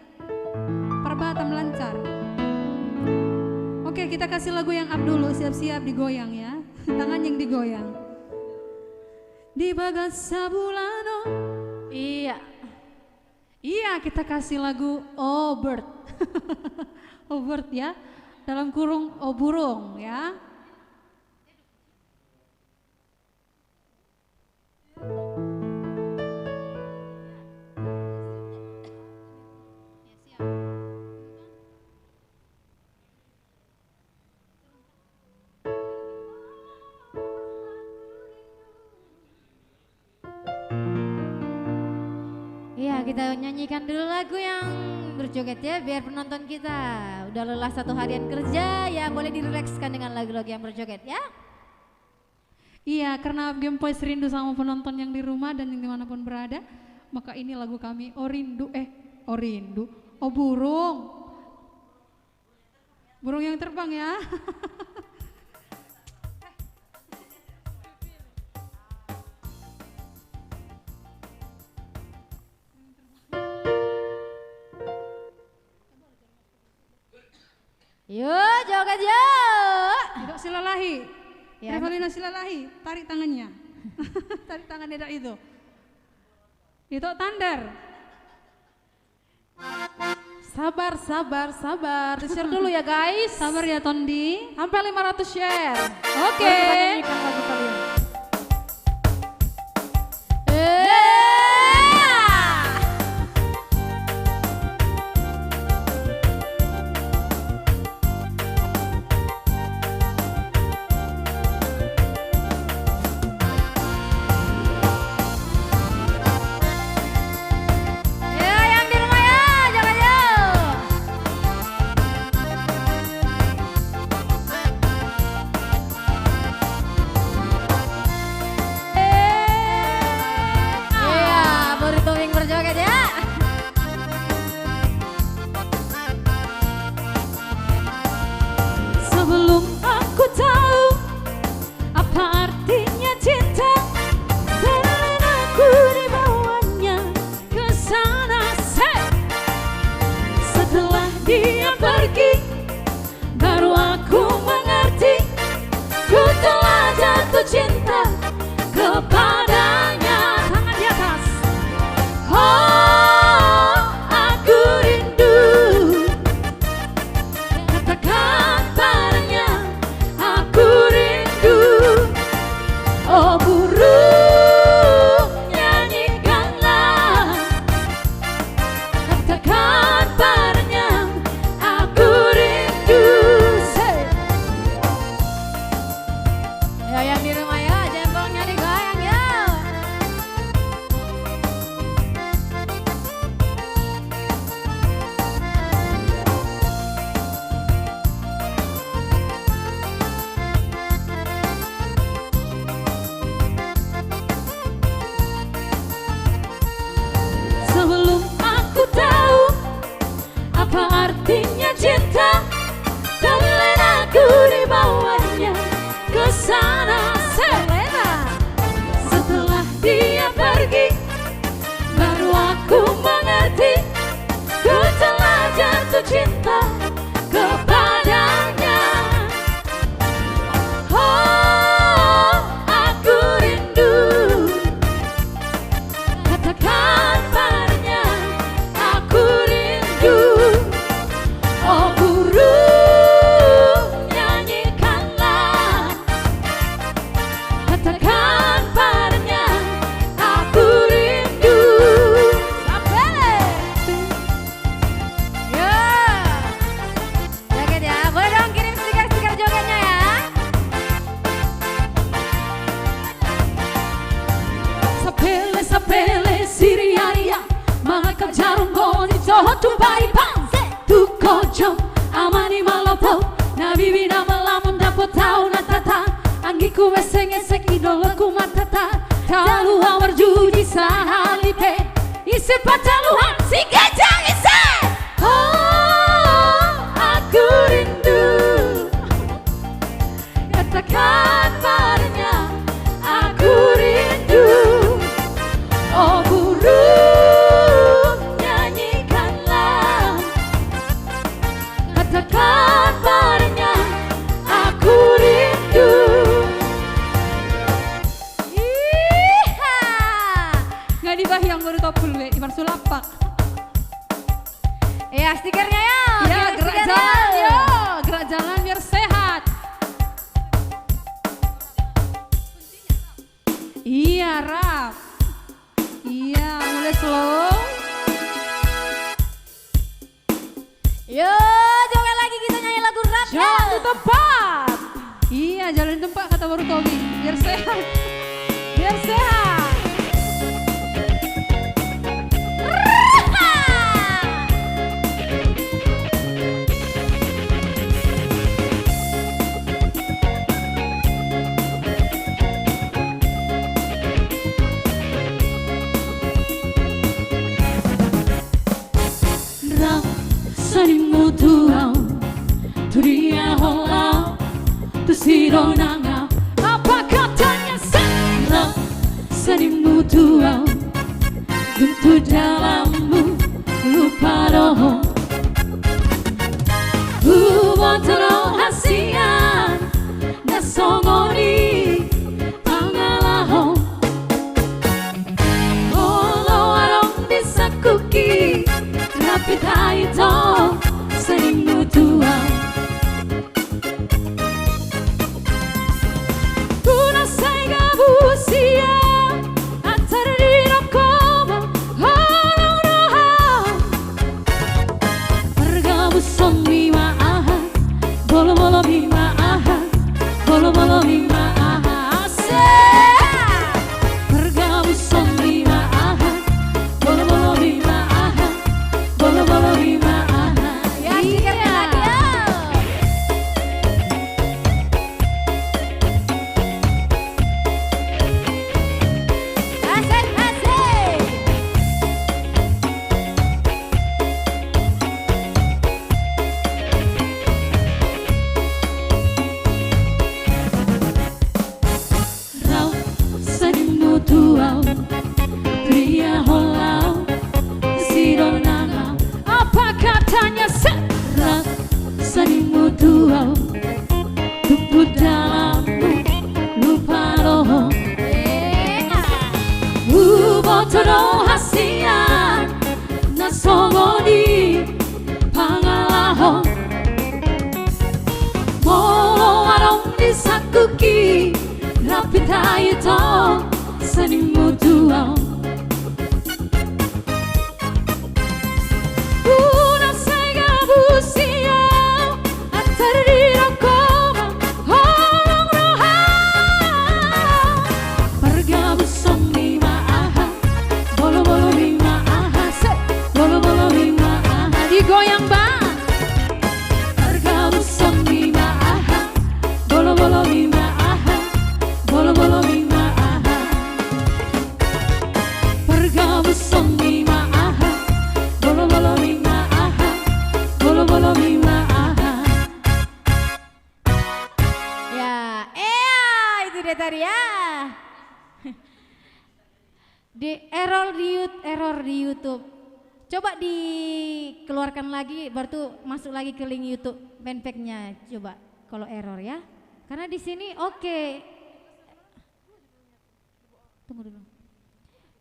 Perbatam lancar. Oke, kita kasih lagu yang up dulu, siap-siap digoyang ya. Tangan yang digoyang. Di bagas sabulano. Iya, kita kasih lagu Oh Bird. Oh Bird ya. Dalam kurung Oh Burung ya. Kita nyanyikan dulu lagu yang berjoget ya, biar penonton kita udah lelah satu harian kerja ya boleh dirilekskan dengan lagu-lagu yang berjoget ya. Iya, karena Game Boys rindu sama penonton yang di rumah dan yang dimanapun berada, maka ini lagu kami Oh Burung. Burung yang terbang ya. Yuk joget yuk. Tidak silalahi. Ya. Revalina silalahi, tarik tangannya. Tarik tangan Deda itu. Itu tander. Sabar, sabar, sabar. Di-share dulu ya guys. Sabar ya Tondi. Sampai 500 share. Oke. Baru kita nyanyikan lagu kalian. Ya yang di rumah ya, jangan jauh. Iya, baru Toming berjoget ya. Sebelum aku tahu apa artinya cinta, dan aku dibawanya ke sana. Setelah dia pergi, baru aku mengerti, ku telah jatuh cinta kepadanya. Tangan di atas. Oh, aku rindu. Katakan padanya, aku rindu. Oh burung, nyanyikanlah. Katakan padanya, aku rindu. Ya yang di rumah ya, jempolnya digoyang ya. Sebelum aku tahu apa artinya cinta, dan aku dibawanya ke sana. Setelah dia pergi, baru aku mengerti, ku telah jatuh cinta kepadanya. Oh, aku rindu. Katakan padanya, aku rindu. Oh burung, nyanyikanlah. Katakan padanya, aku rindu. Sampai. Ya. Joget ya. Boleh dong kirim stiker-stiker jogetnya ya. Sapele siriaria, mangakap jarum goni toho tumpai panse. Tukojo amani malopo, nabibina melamun dapat tahu natata. Anggiku eseng-esek idolaku matata. Talu awar judi sahalipe, isi pataluhan si gajah isi. Oh, aku rindu. Katakan padanya, aku rindu. Oh burung, nyanyikanlah. Katakan padanya, aku rindu. Iha. Nggak dibahyang baru topul we, ibar sulapak. Ya stikernya ya. Ya kirim gerak stikernya. jalan yo, gerak jalan biar sehat. Iya rap. Iya mulai slow. Yo, joget lagi kita nyanyi lagu rap ya. Jalan di tempat. Iya jalan di tempat kata baru Tommy, biar sehat. Biar sehat. Sanimu tuau, dunia holau, tu sironanga. Apa katanya sana? Sanimu tuau, guntur dalammu lupa roho. Buatro hasian, nasongoni pangalaho. Olo arong bisa kuki, tapi tak itu. ki rapita ito sanimu tuang una sega busia atarira koma holong roha pergabus song lima aha bolo bolo lima aha se bolo bolo lima aha digoyang bang pergabus song lima aha bolo bolo lima aha bolo bolo lima aha pergabus song lima aha bolo bolo lima aha bolo bolo lima aha. Ya, itu dia tadi ya. Error di YouTube. Coba dikeluarkan lagi, baru tuh masuk lagi ke link YouTube fanpage-nya. Coba kalau error ya. Karena di sini oke. Tunggu dulu.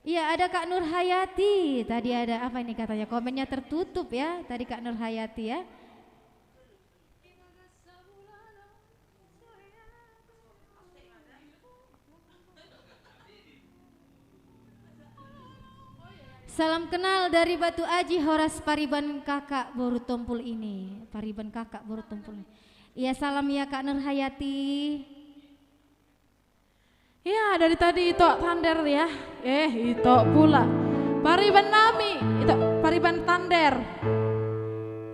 Iya, ada Kak Nur Hayati. Tadi ada apa ini katanya? Komennya tertutup ya. Tadi Kak Nur Hayati ya. Salam kenal dari Batu Aji Horas Pariban Kakak Boru Tompul ini. Pariban Kakak Boru Tompul ini. Iya, salam ya Kak Nur Hayati. Ya dari tadi itu Tander ya. Itu pula Pariban Nami, itu Pariban Tander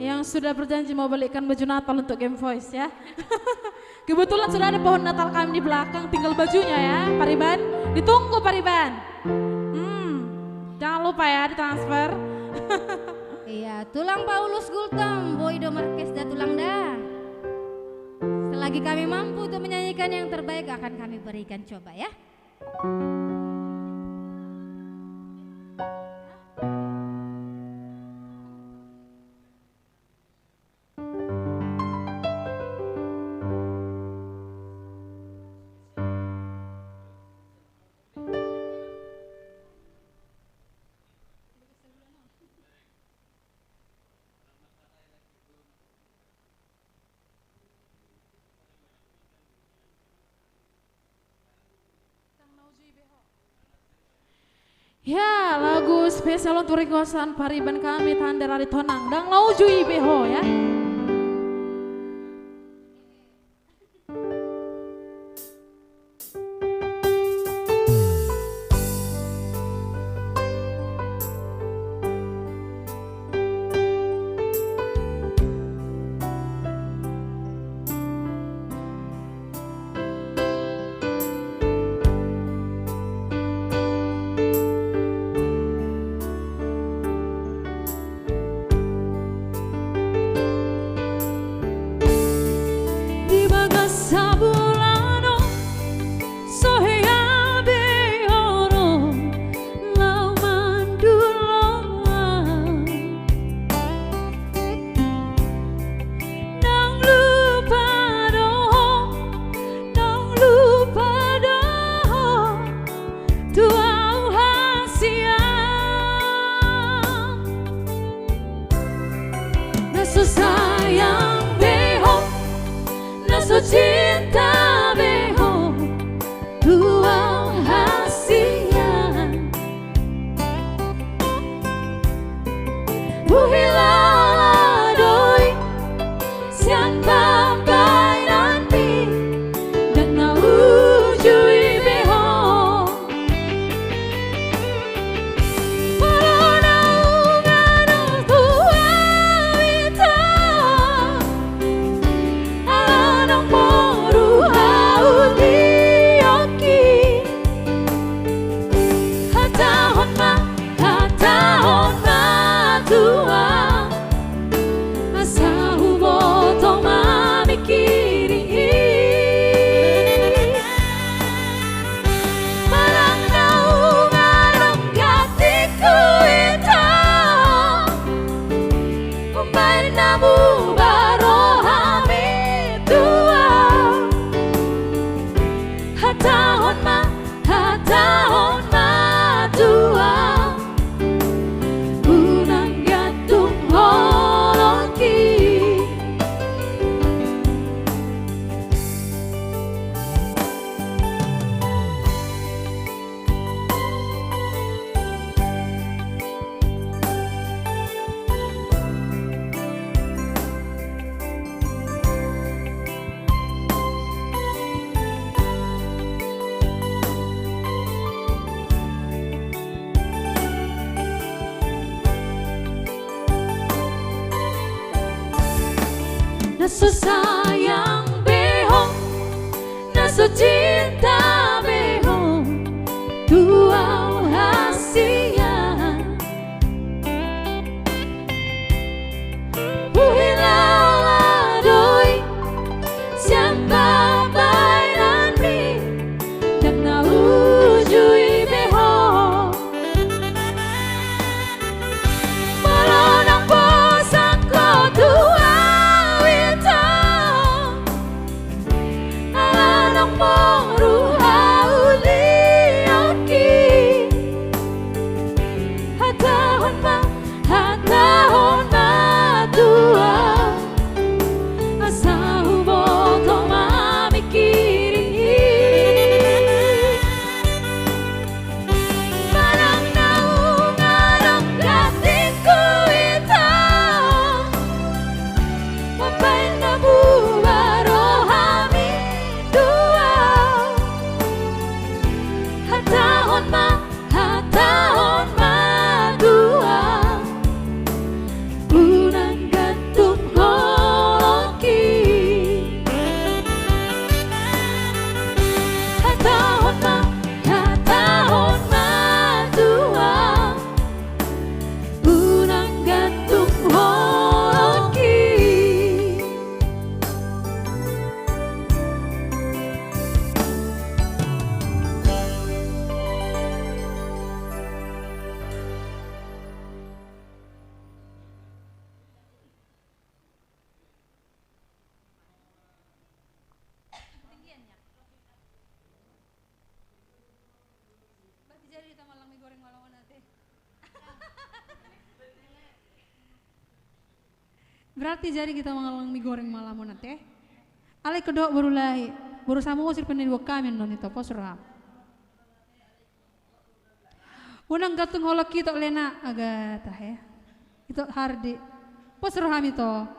yang sudah berjanji mau belikan baju Natal untuk Game Voice ya. Kebetulan sudah ada pohon Natal kami di belakang, tinggal bajunya ya Pariban. Ditunggu Pariban. Jangan lupa ya ditransfer. Iya, tulang Paulus Gultom, Boydo Marquez dah tulang dah. Selagi kami mampu untuk menyanyikan yang terbaik akan kami berikan, coba ya. Ya lagu spesial untuk requestan Pariban kami Tander Ari Tonang dan Laujui Beho ya. Sayang beho, naso cinta beho, dua hasian. Buhila doi, siang papai nanti, dan naujui beho. Tua naso sayang behong, naso cinta behong, tuau hasian. Uhilau adoi, siapa bailan mi, dan na ujui behong. Malonang bosan ko tuau ito, alanang mong ruhauli oki. Hatahon ma tua, asa hubo ko mamikiri. Parang naungan ang dating ko ito, mapay na bubaro kami dua. Hatahon ma dua, unang gantung hoki. Hatahon ma dua, unang gantung hoki. Berarti jadi kita mengalang mie goreng malam nanti. Ale kedok baru lahi, baru sama usir pendidik kami non itu posram. Unang gatung holok kita lena agak tah ya. Itu hardi posram itu.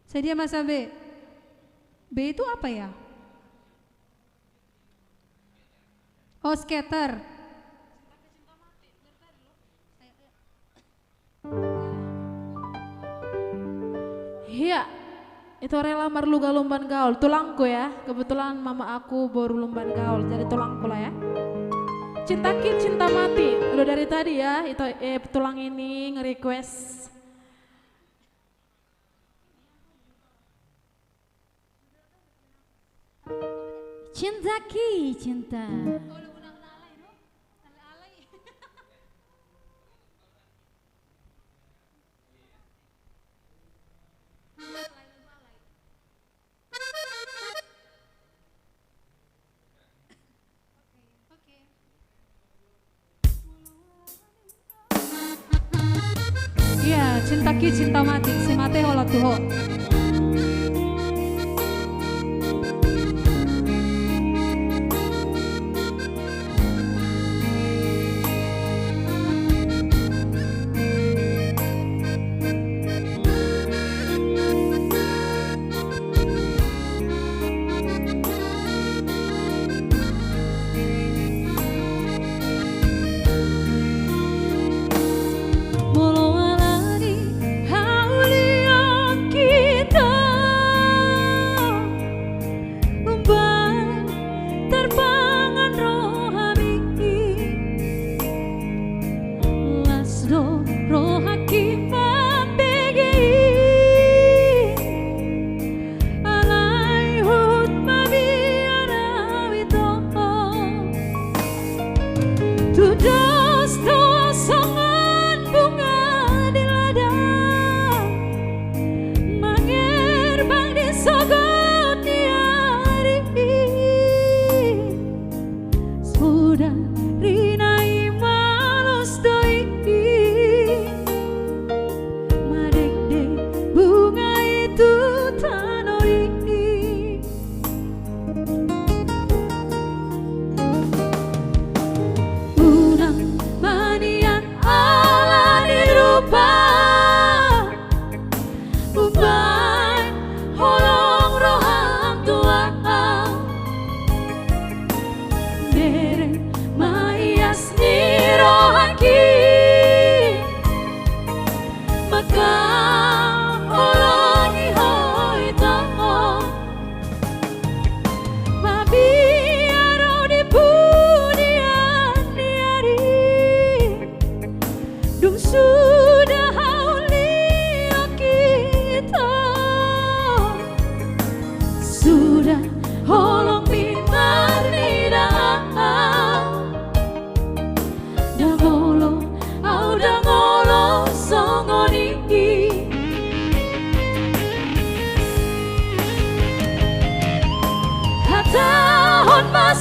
Sedia masa B. B itu apa ya? Oh, skater. Iya, itu rela marlu lumban gaul, tulangku ya. Kebetulan mama aku baru lumban gaul, jadi tulangku lah ya. Cintakin cinta mati, udah dari tadi ya. Itu tulang ini nge-request. Cintaki cinta. Iya, cintaki cinta mati, si mate hola tuho.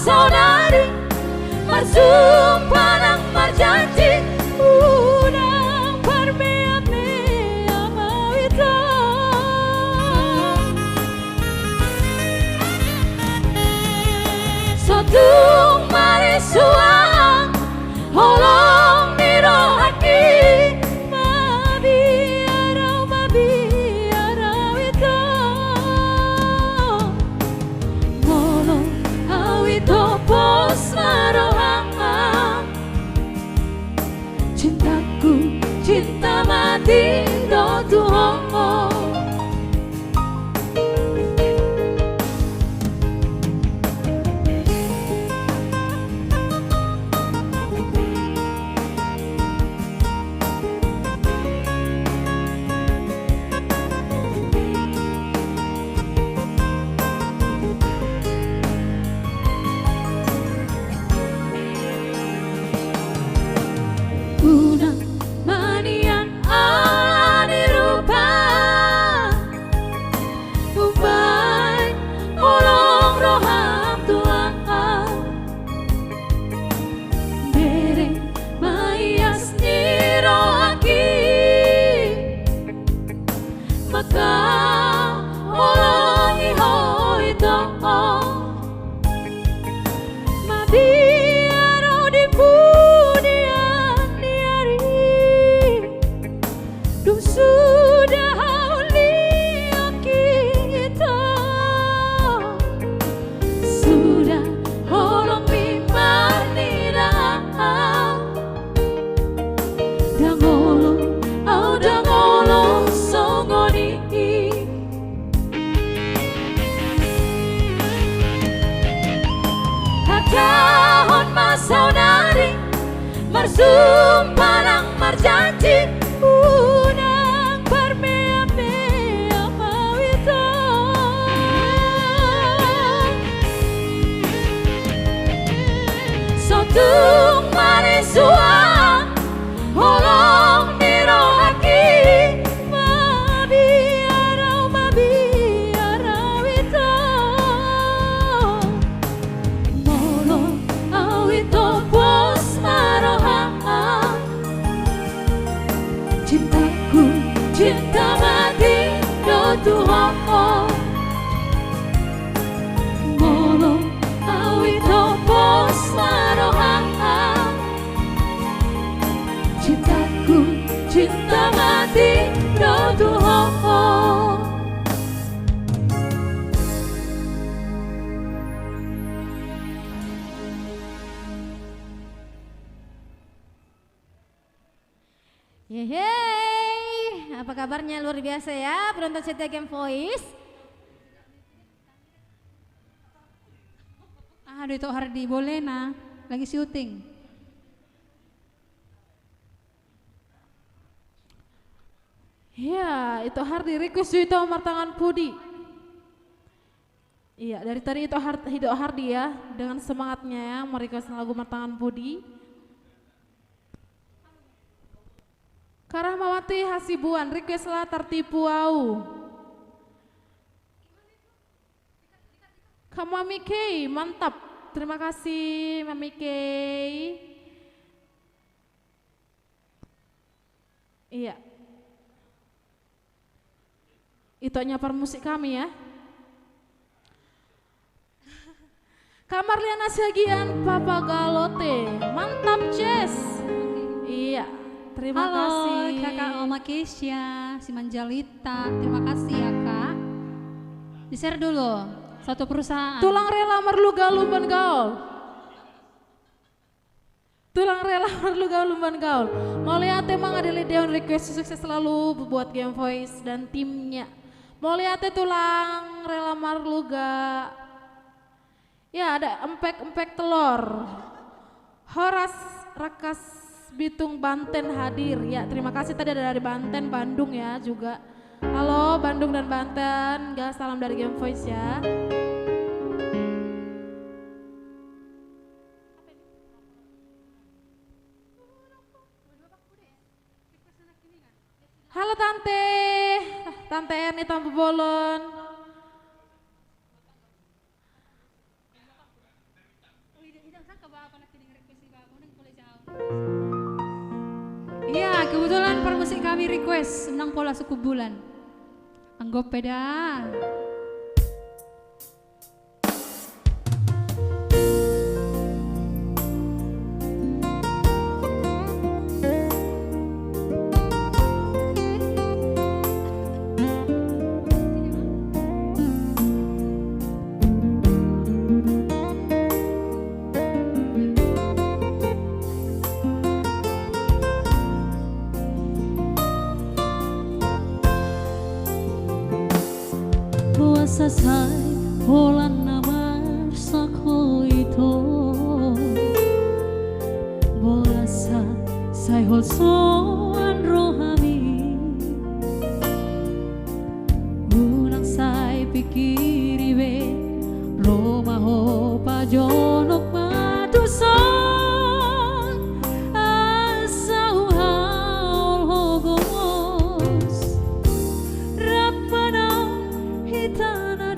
saudari bersumpah dan berjanji unang permiat ni amawita sotung marisuang holong nirohaki mabi arau ito molo awito pos marohang cintaku cinta mati do tuhongo unang manian ani rupa ubay olong roham tuang dereng mayas ni rohaki maka olong iho ito mabiaro di pudian dum sudah liaki kita sudah holong mimani dangolo songoni hakahon masaudari bersumpah nang berjanji unang permea-mea mawita sotung marisuang holong nirohaki mabi arau ito molo awito pos marohang cintaku cinta mati do tuhongo molo awito pos marohang cintaku cinta mati do tuhongo Yeay, apa kabarnya luar biasa ya penonton Setia Game Voice. Aduh itu Hardi boleh nah, lagi syuting. Ya, itu Hardi request itu martangan Pudi. Iya, dari tadi itu Hardi ya dengan semangatnya ya merequest lagu martangan Pudi. Karahmawati Hasibuan requestlah tertipu au. Kamu Mami Kay, mantap. Terima kasih Mami Kay. Iya. Itunya permusik kami ya. Kamar Liana Siagian Papa Galote. Mantap Jess. Iya. Terima kasih Kakak Oma Keisha, si Manjalita, terima kasih ya Kak. Di-share dulu, satu perusahaan. Tulang rela merlu galumban gaul. Tulang rela merlu galumban gaul. Mau lihat emang ada Deon request sukses selalu buat Game Voice dan timnya. Mau lihat tulang rela marluga. Ya ada empek-empek telur. Horas Rakas Bitung Banten hadir ya, terima kasih tadi ada dari Banten, Bandung ya juga. Halo Bandung dan Banten, gak salam dari Game Voice ya. Halo Tante Erni Tampu Bolon. kebetulan permusik kami request nang pola suku bulan. Anggap beda. Sasai holan namar sakho ito Bolasa sai hol soan rohami Unang sai pikiri we Roma ho pajonok matuson Asau haol hogos Rapana hitana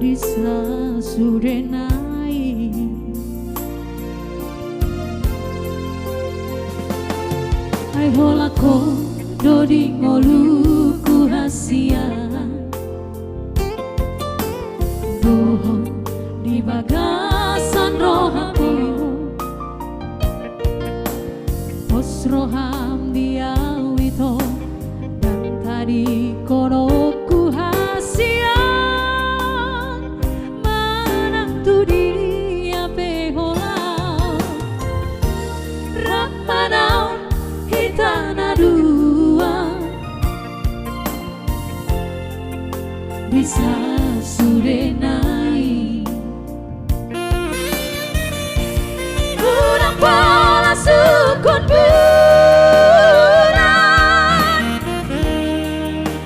Disa surenai Ai holako dodi ngoluku hasia Doho di bagasan rohaku Pos roham diawito Dan tadi konoku hasia Tu dia pehola Ramanau hitana dua Bisa surenai Kurang pola sukun bulan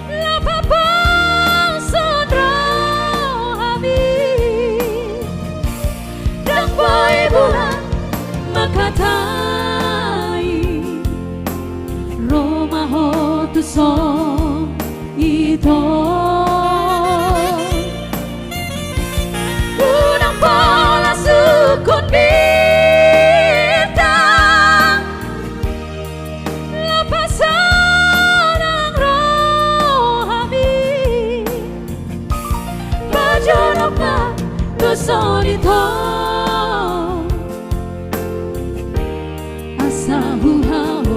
Lapa pangson rohami Dan boy bulan makatai Roma ho tu song ito Unang pola sukun bintang Lapasan ang rohami Pajonok na tuson ito Asahu hao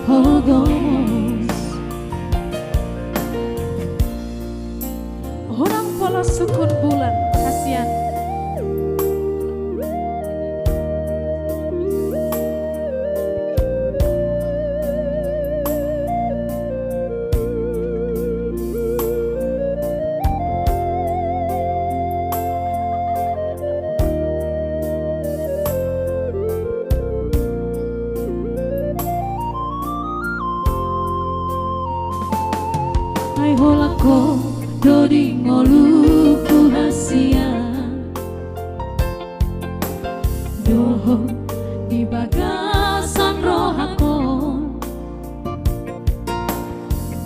hogos Orang pola sukun bulan kasihan. Ai holako dodi ngoluku hasia Doho di bagasan rohakon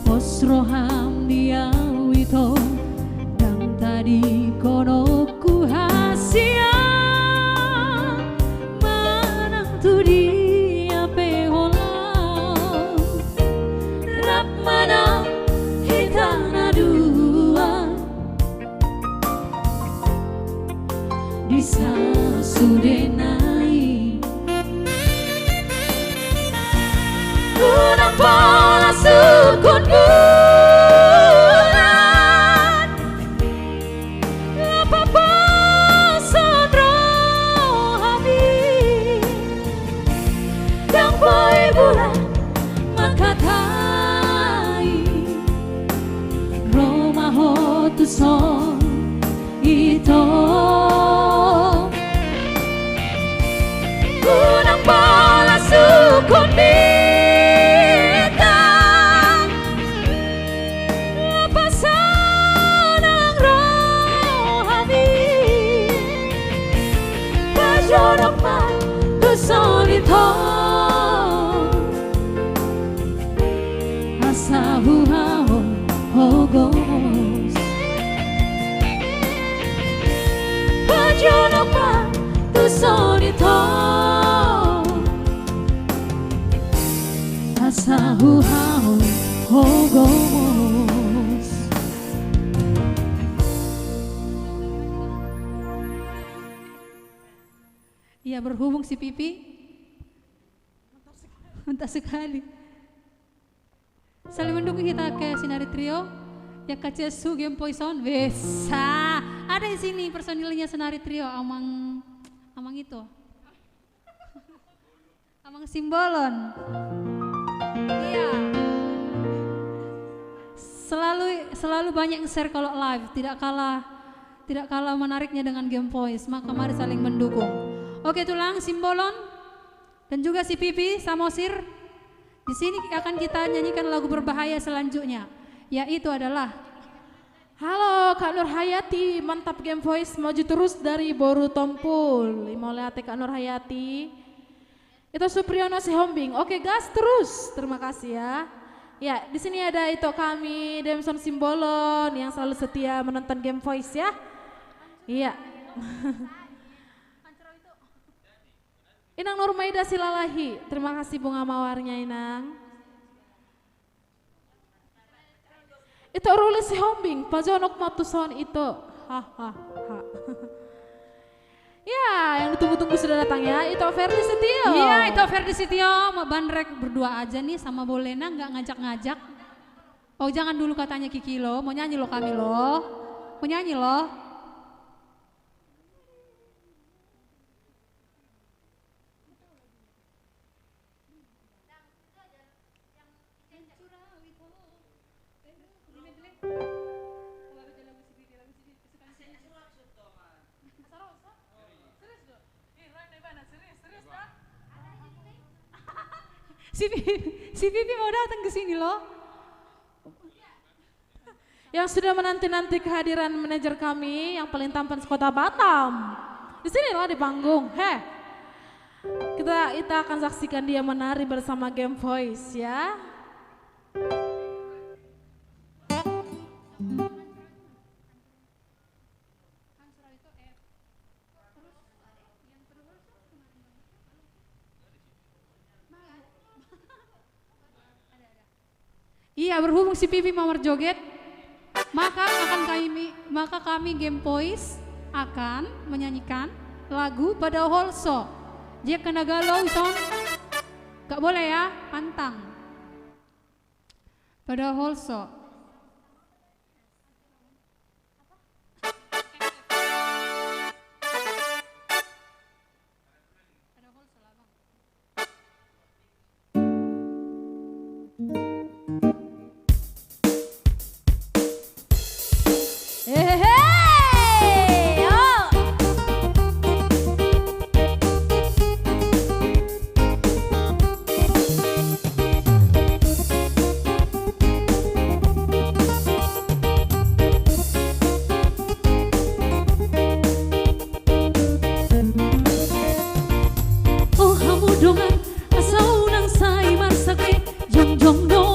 Pos roham diawito Dan tadi konoku hasia Manang tu dia pehola Rap manang hitana dua Disa sudenai Unang pola sukun bulan Lapa pasan rohami Dan boy bulan makatai Roma ho tu song ito Unang pola sukun bintang Lapasan ang rohami Pajonok ma tuson ito Asahu hao hogos Pajonok ma tuson ito sahu hau hogomos. Iya, berhubung si Pipi. Mantap sekali. Saling mendukung kita ke Sinari Trio. Ya kaca su game poison. Bisa. Ada di sini personilnya Sinari Trio. Amang itu. Amang Simbolon. Iya. Selalu banyak yang share kalau live. Tidak kalah menariknya dengan game voice. Maka mari saling mendukung. Oke, Tulang, Simbolon, dan juga si Pipi, Samosir. Di sini akan kita nyanyikan lagu berbahaya selanjutnya, yaitu adalah Halo Kak Nur Hayati, mantap game voice, maju terus dari Boru Tompul. Mau lihat Kak Nur Hayati. Itu Supriyono Sihombing. Oke, gas terus. Terima kasih ya. Ya, di sini ada itu kami Demson Simbolon yang selalu setia menonton game voice ya. Iya. Inang Nurmaida Silalahi, terima kasih bunga mawarnya Inang. Itu Ruli Sihombing, Pajonok Matuson itu. Hahaha. Ya, yang ditunggu-tunggu sudah datang ya, itu Ferdi Setio. iya, itu Ferdi Setio, mau bandrek berdua aja nih sama Bolena, nggak ngajak-ngajak. Oh, jangan dulu katanya Kiki lo, mau nyanyi lo kami lo. Mau nyanyi lo. Si Pipi mau datang ke sini loh. Yang sudah menanti-nanti kehadiran manajer kami yang paling tampan sekota Batam. Di sini loh di panggung. Kita akan saksikan dia menari bersama Game Voice ya. Iya, berhubung si Pipi mau berjoget, maka kami Game Voice akan menyanyikan lagu pada Holso. Dia kena galau, son. Gak boleh ya, pantang. Pada Holso. Oh hamu dongan asau nang sai marsake jong jong dong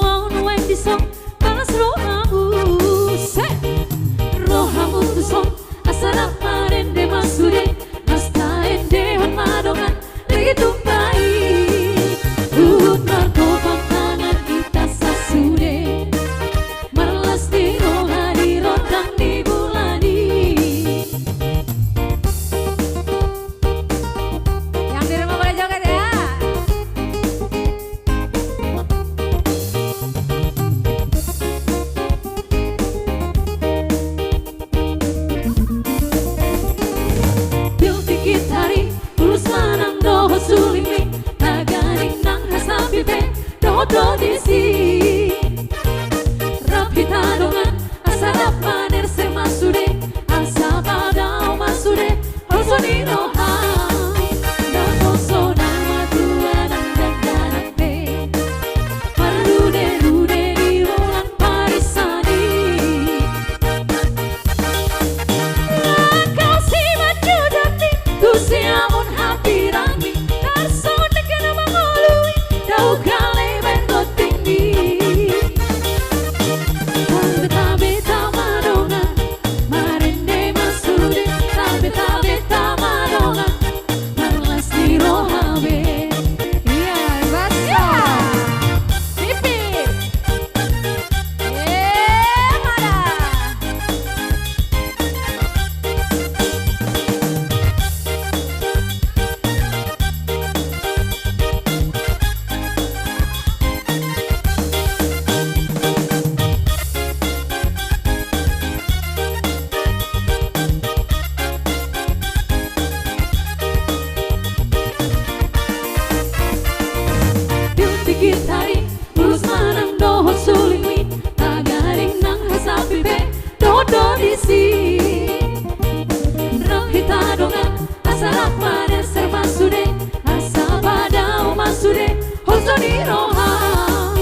poso di roha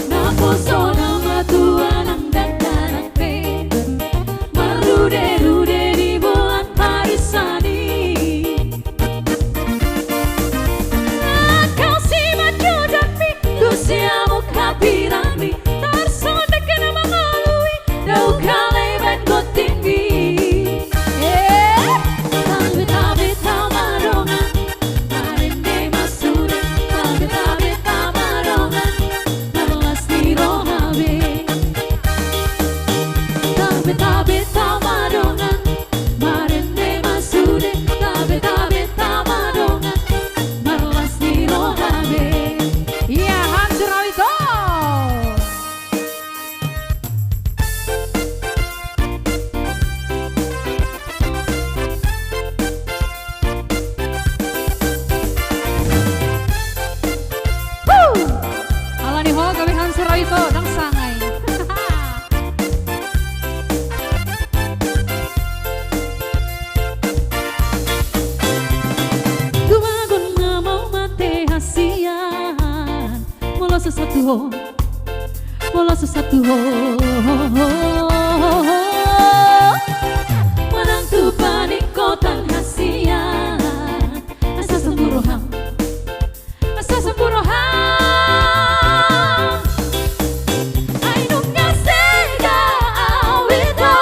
na poso na matuan ang dagdanak marude-rude di bulan parisani kau si maju tapi tu siamo capirami tarsonde che na mangalui dau kale ben gotinggi tabe tamarongan marende masude tabe tamarongan marlas di rohabe tabe tamarongan marende masude tabe tamarongan marlas di rohabe. Iya, Hans Rawito. Alani ho kami Hans Rawito dang sangai. Tumagon nga mau mate hasian mula sa satu ho manang tupanik kotan hasian asa semburohang ay nung ngasega awito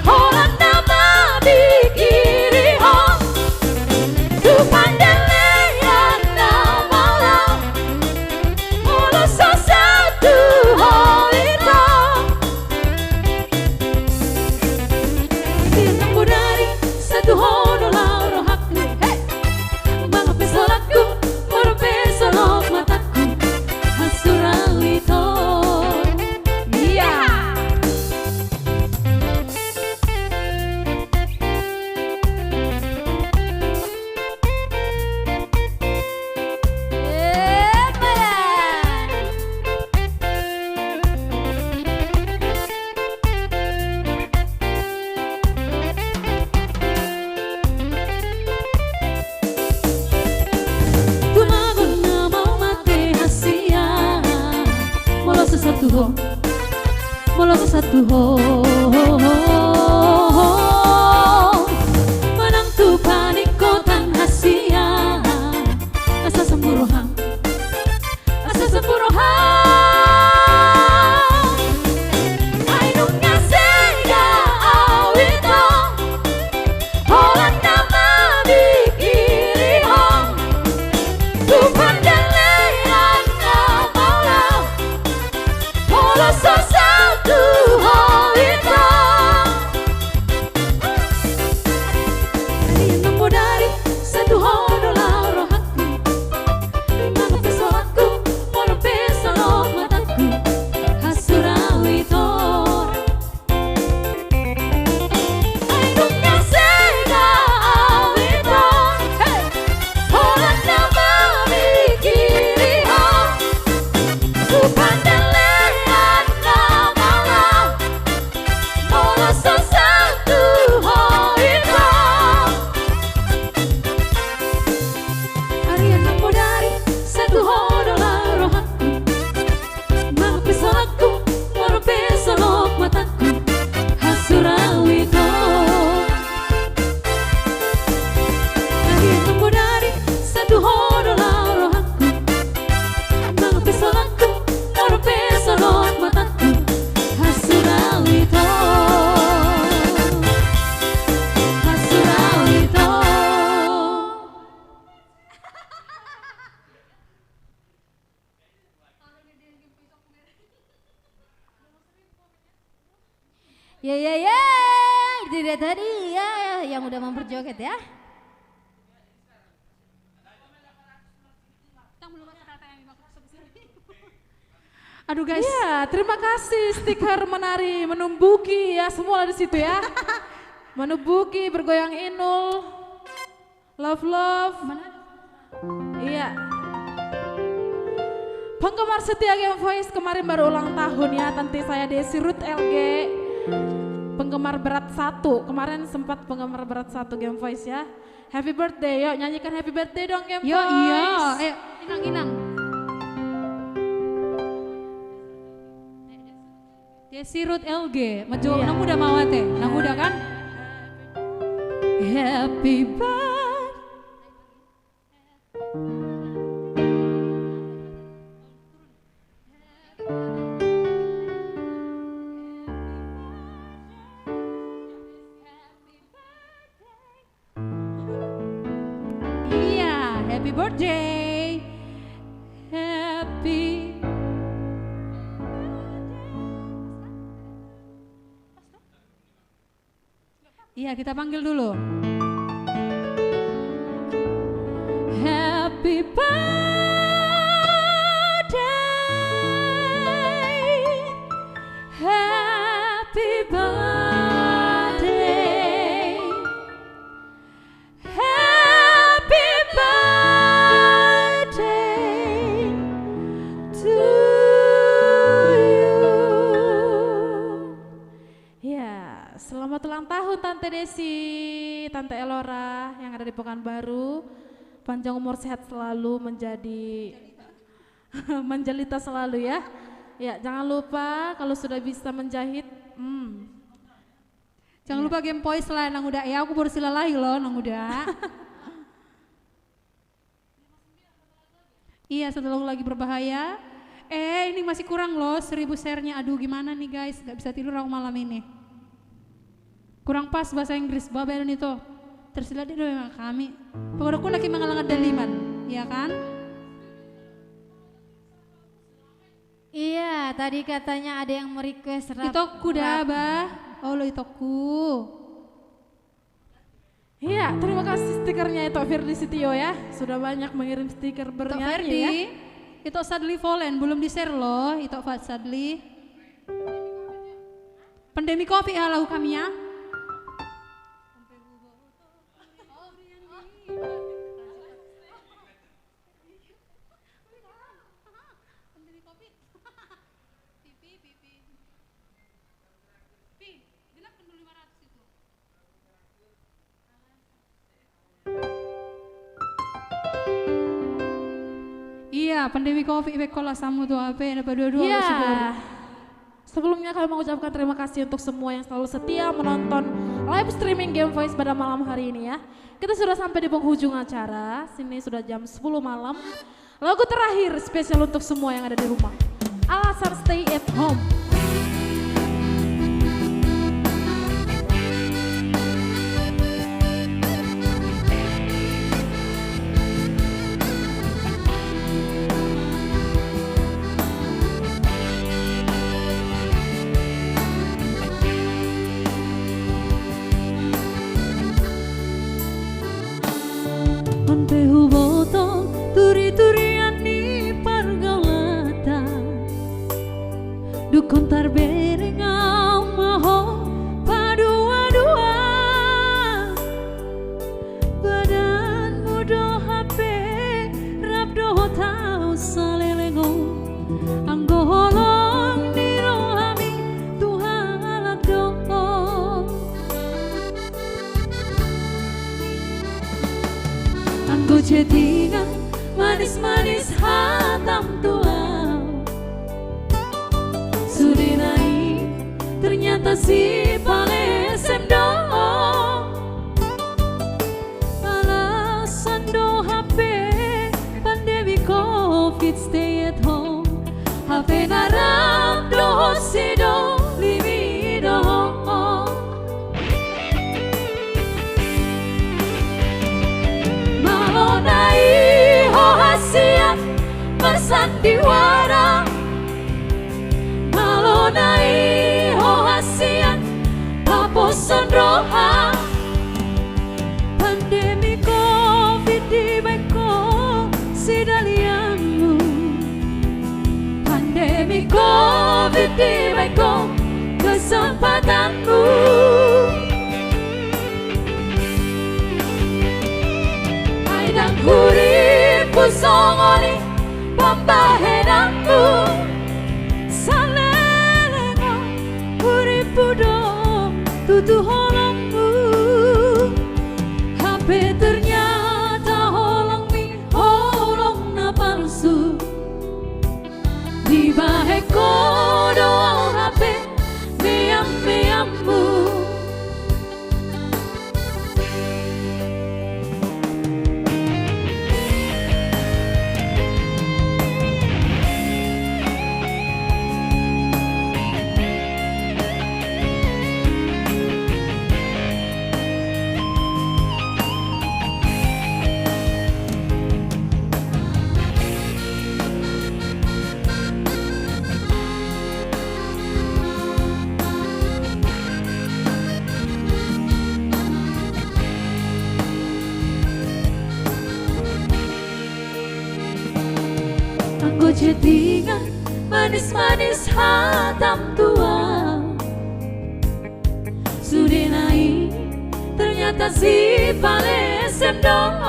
holang na mabikiri ho Tupandelean na malam mula sa satu holito Tinang mo dari satu hono lauro hakli mga pisolakku moro pisolok mataku hasuralito Iya. Tumagon na mau mate hasian mula sa satu ho manang tupanik kotan hasian asa semburohang ay nung ngasega awito holang na mabikiri ho Tupandelean na malam mula sa satu holito Tinang mo dari satu hono lauro hakku mga pisolakku moro pisolok mataku hasuralito ay nung ngasega awito holang na mabikiri ho Tupandelean na malam mula sa satu holito Arian mo dari satu hono lauro hakku mga pisolakku moro pisolok mataku hasuralito Arian mo dari satu hono lauro hakku mga pisolakku moro pisolok mataku hasuralito Ya, itu dia tadi ya yang udah memperjoget ya. Aduh guys. Ya, terima kasih stiker menari menumbuki ya semua di situ ya. Menumbuki bergoyang inul. Love. Iya. Penggemar setia Game Voice kemarin baru ulang tahun ya, tante saya Desi Ruth LG. Penggemar berat 1, kemarin sempat penggemar berat 1 Game Voice ya. Happy birthday, yuk nyanyikan happy birthday dong Game Voice. Yo, iya, ayo inang-inang. Sirut LG, majo nang udah mawate, nang udah kan? Happy birthday. Iya, happy birthday. Happy. Iya, kita panggil dulu. Happy birthday. Happy birthday. Happy birthday to you. Ya, selamat ulang tahun Tante Desi, Tante Elora yang ada di Pekanbaru. Panjang umur, sehat selalu, menjadi menjelita selalu ya. Ya, jangan lupa kalau sudah bisa menjahit, Jangan lupa game pois lah nang udah ya, aku baru silalahi loh nang udah. Iya, satu lagu lagi berbahaya. Ini masih kurang loh 1000 share-nya. Aduh gimana nih guys, gak bisa tidur aku malam ini. Kurang pas bahasa Inggris, babayan itu. Tersilat di doa kami. Pokoknya aku lagi mengalangan daliman, ya kan? Iya, tadi katanya ada yang merequest rap. Itoku dah, bah. Oh lo itoku. Iya, terima kasih stikernya itu Firdi Sitio ya. Sudah banyak mengirim stiker Ito bernyanyi Ferdi, ya. itu Sadli Volen, belum di-share loh. Itu Fat Sadli. Pandemi Covid ya lagu kami ya. Iya, pandemi Covid bekola samu tuh apa yang dapat dua-dua Iya. syukur. Sebelumnya kami mengucapkan terima kasih untuk semua yang selalu setia menonton live streaming Game Voice pada malam hari ini ya. Kita sudah sampai di penghujung acara, sini sudah jam 10 malam. Lagu terakhir spesial untuk semua yang ada di rumah. Alasan Stay at Home. Onpe huboto turi-turiani pargaulata Dukon tarberinga maho padua-dua Badan mudo hape rabdo tau salelengo Anggo holong niro hami Tuhan alak doa Anggo cetingan manis-manis hatam tua Surinai ternyata si palesem do Alasan do HP pandemi Covid stay at home HP narap do si do limi do Malonai ho hasiat bersandiwara Malonai ho hasiat paposan roha Pandemi Covid di beko sidalianmu Pandemi Covid di beko kesempatanmu Aidang kuripu songoni pambahenangmu Salelengo kuripu do tutu holongmu HP ternyata holong mi holong na palsu Di baheko do HP Aku cetingan manis-manis hatam tua. Sudah naik ternyata si palesem dong.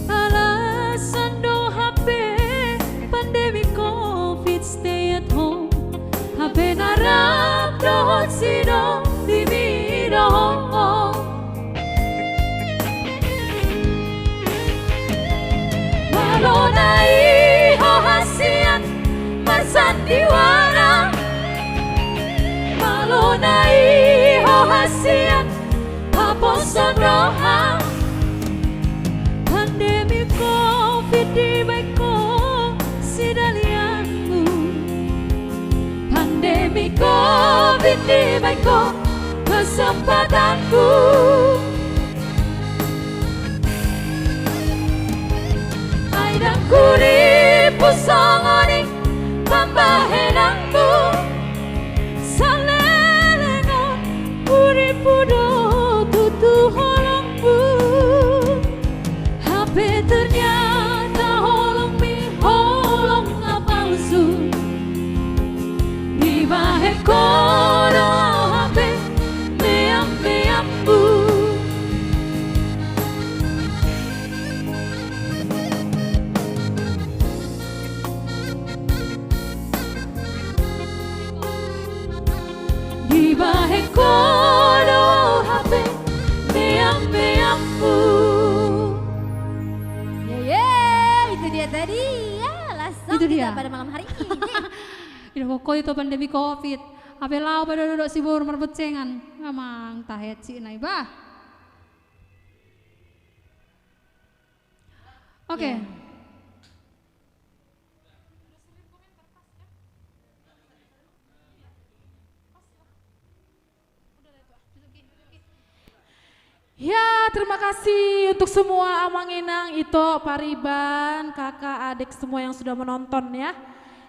Alasan do HP pandemi COVID stay at home. HP narap dohot si dong di bidong. Malo nai ho hasian marsandiwara. Malo nai ho hasian paposon roha. Pandemi COVID di baiko sidalianmu. Pandemi COVID di baiko kesempatanku. Aidang kuri pusongoni pambahenangmu. Salelengon kuri pudo tutu holongmu. HP ternyata holong mi holong palsu. Di bahe kono HP meam-meammu. Di bahe kono HP meam-meammu. Itu dia tadi ya, langsung Itu kita dia. pada malam hari ini. Ida kok itu pandemi COVID. Ape lau pada duduk sibur merbecengan. Amang tahet si nai bah. Oke. Ya, terima kasih untuk semua Amang Inang, Ito, Pariban, kakak, adik semua yang sudah menonton ya.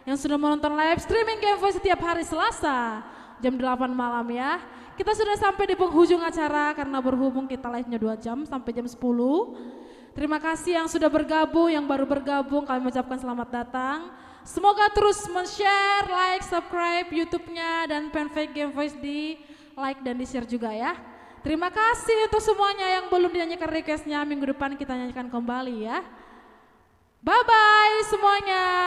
Yang sudah menonton live streaming Game Voice setiap hari Selasa jam 8 malam ya. Kita sudah sampai di penghujung acara karena berhubung kita live-nya 2 jam sampai jam 10. Terima kasih yang sudah bergabung, yang baru bergabung kami mengucapkan selamat datang. Semoga terus men-share, like, subscribe YouTube-nya dan fanpage Game Voice di like dan di-share juga ya. Terima kasih untuk semuanya yang belum dinyanyikan requestnya, minggu depan kita nyanyikan kembali ya. Bye-bye semuanya.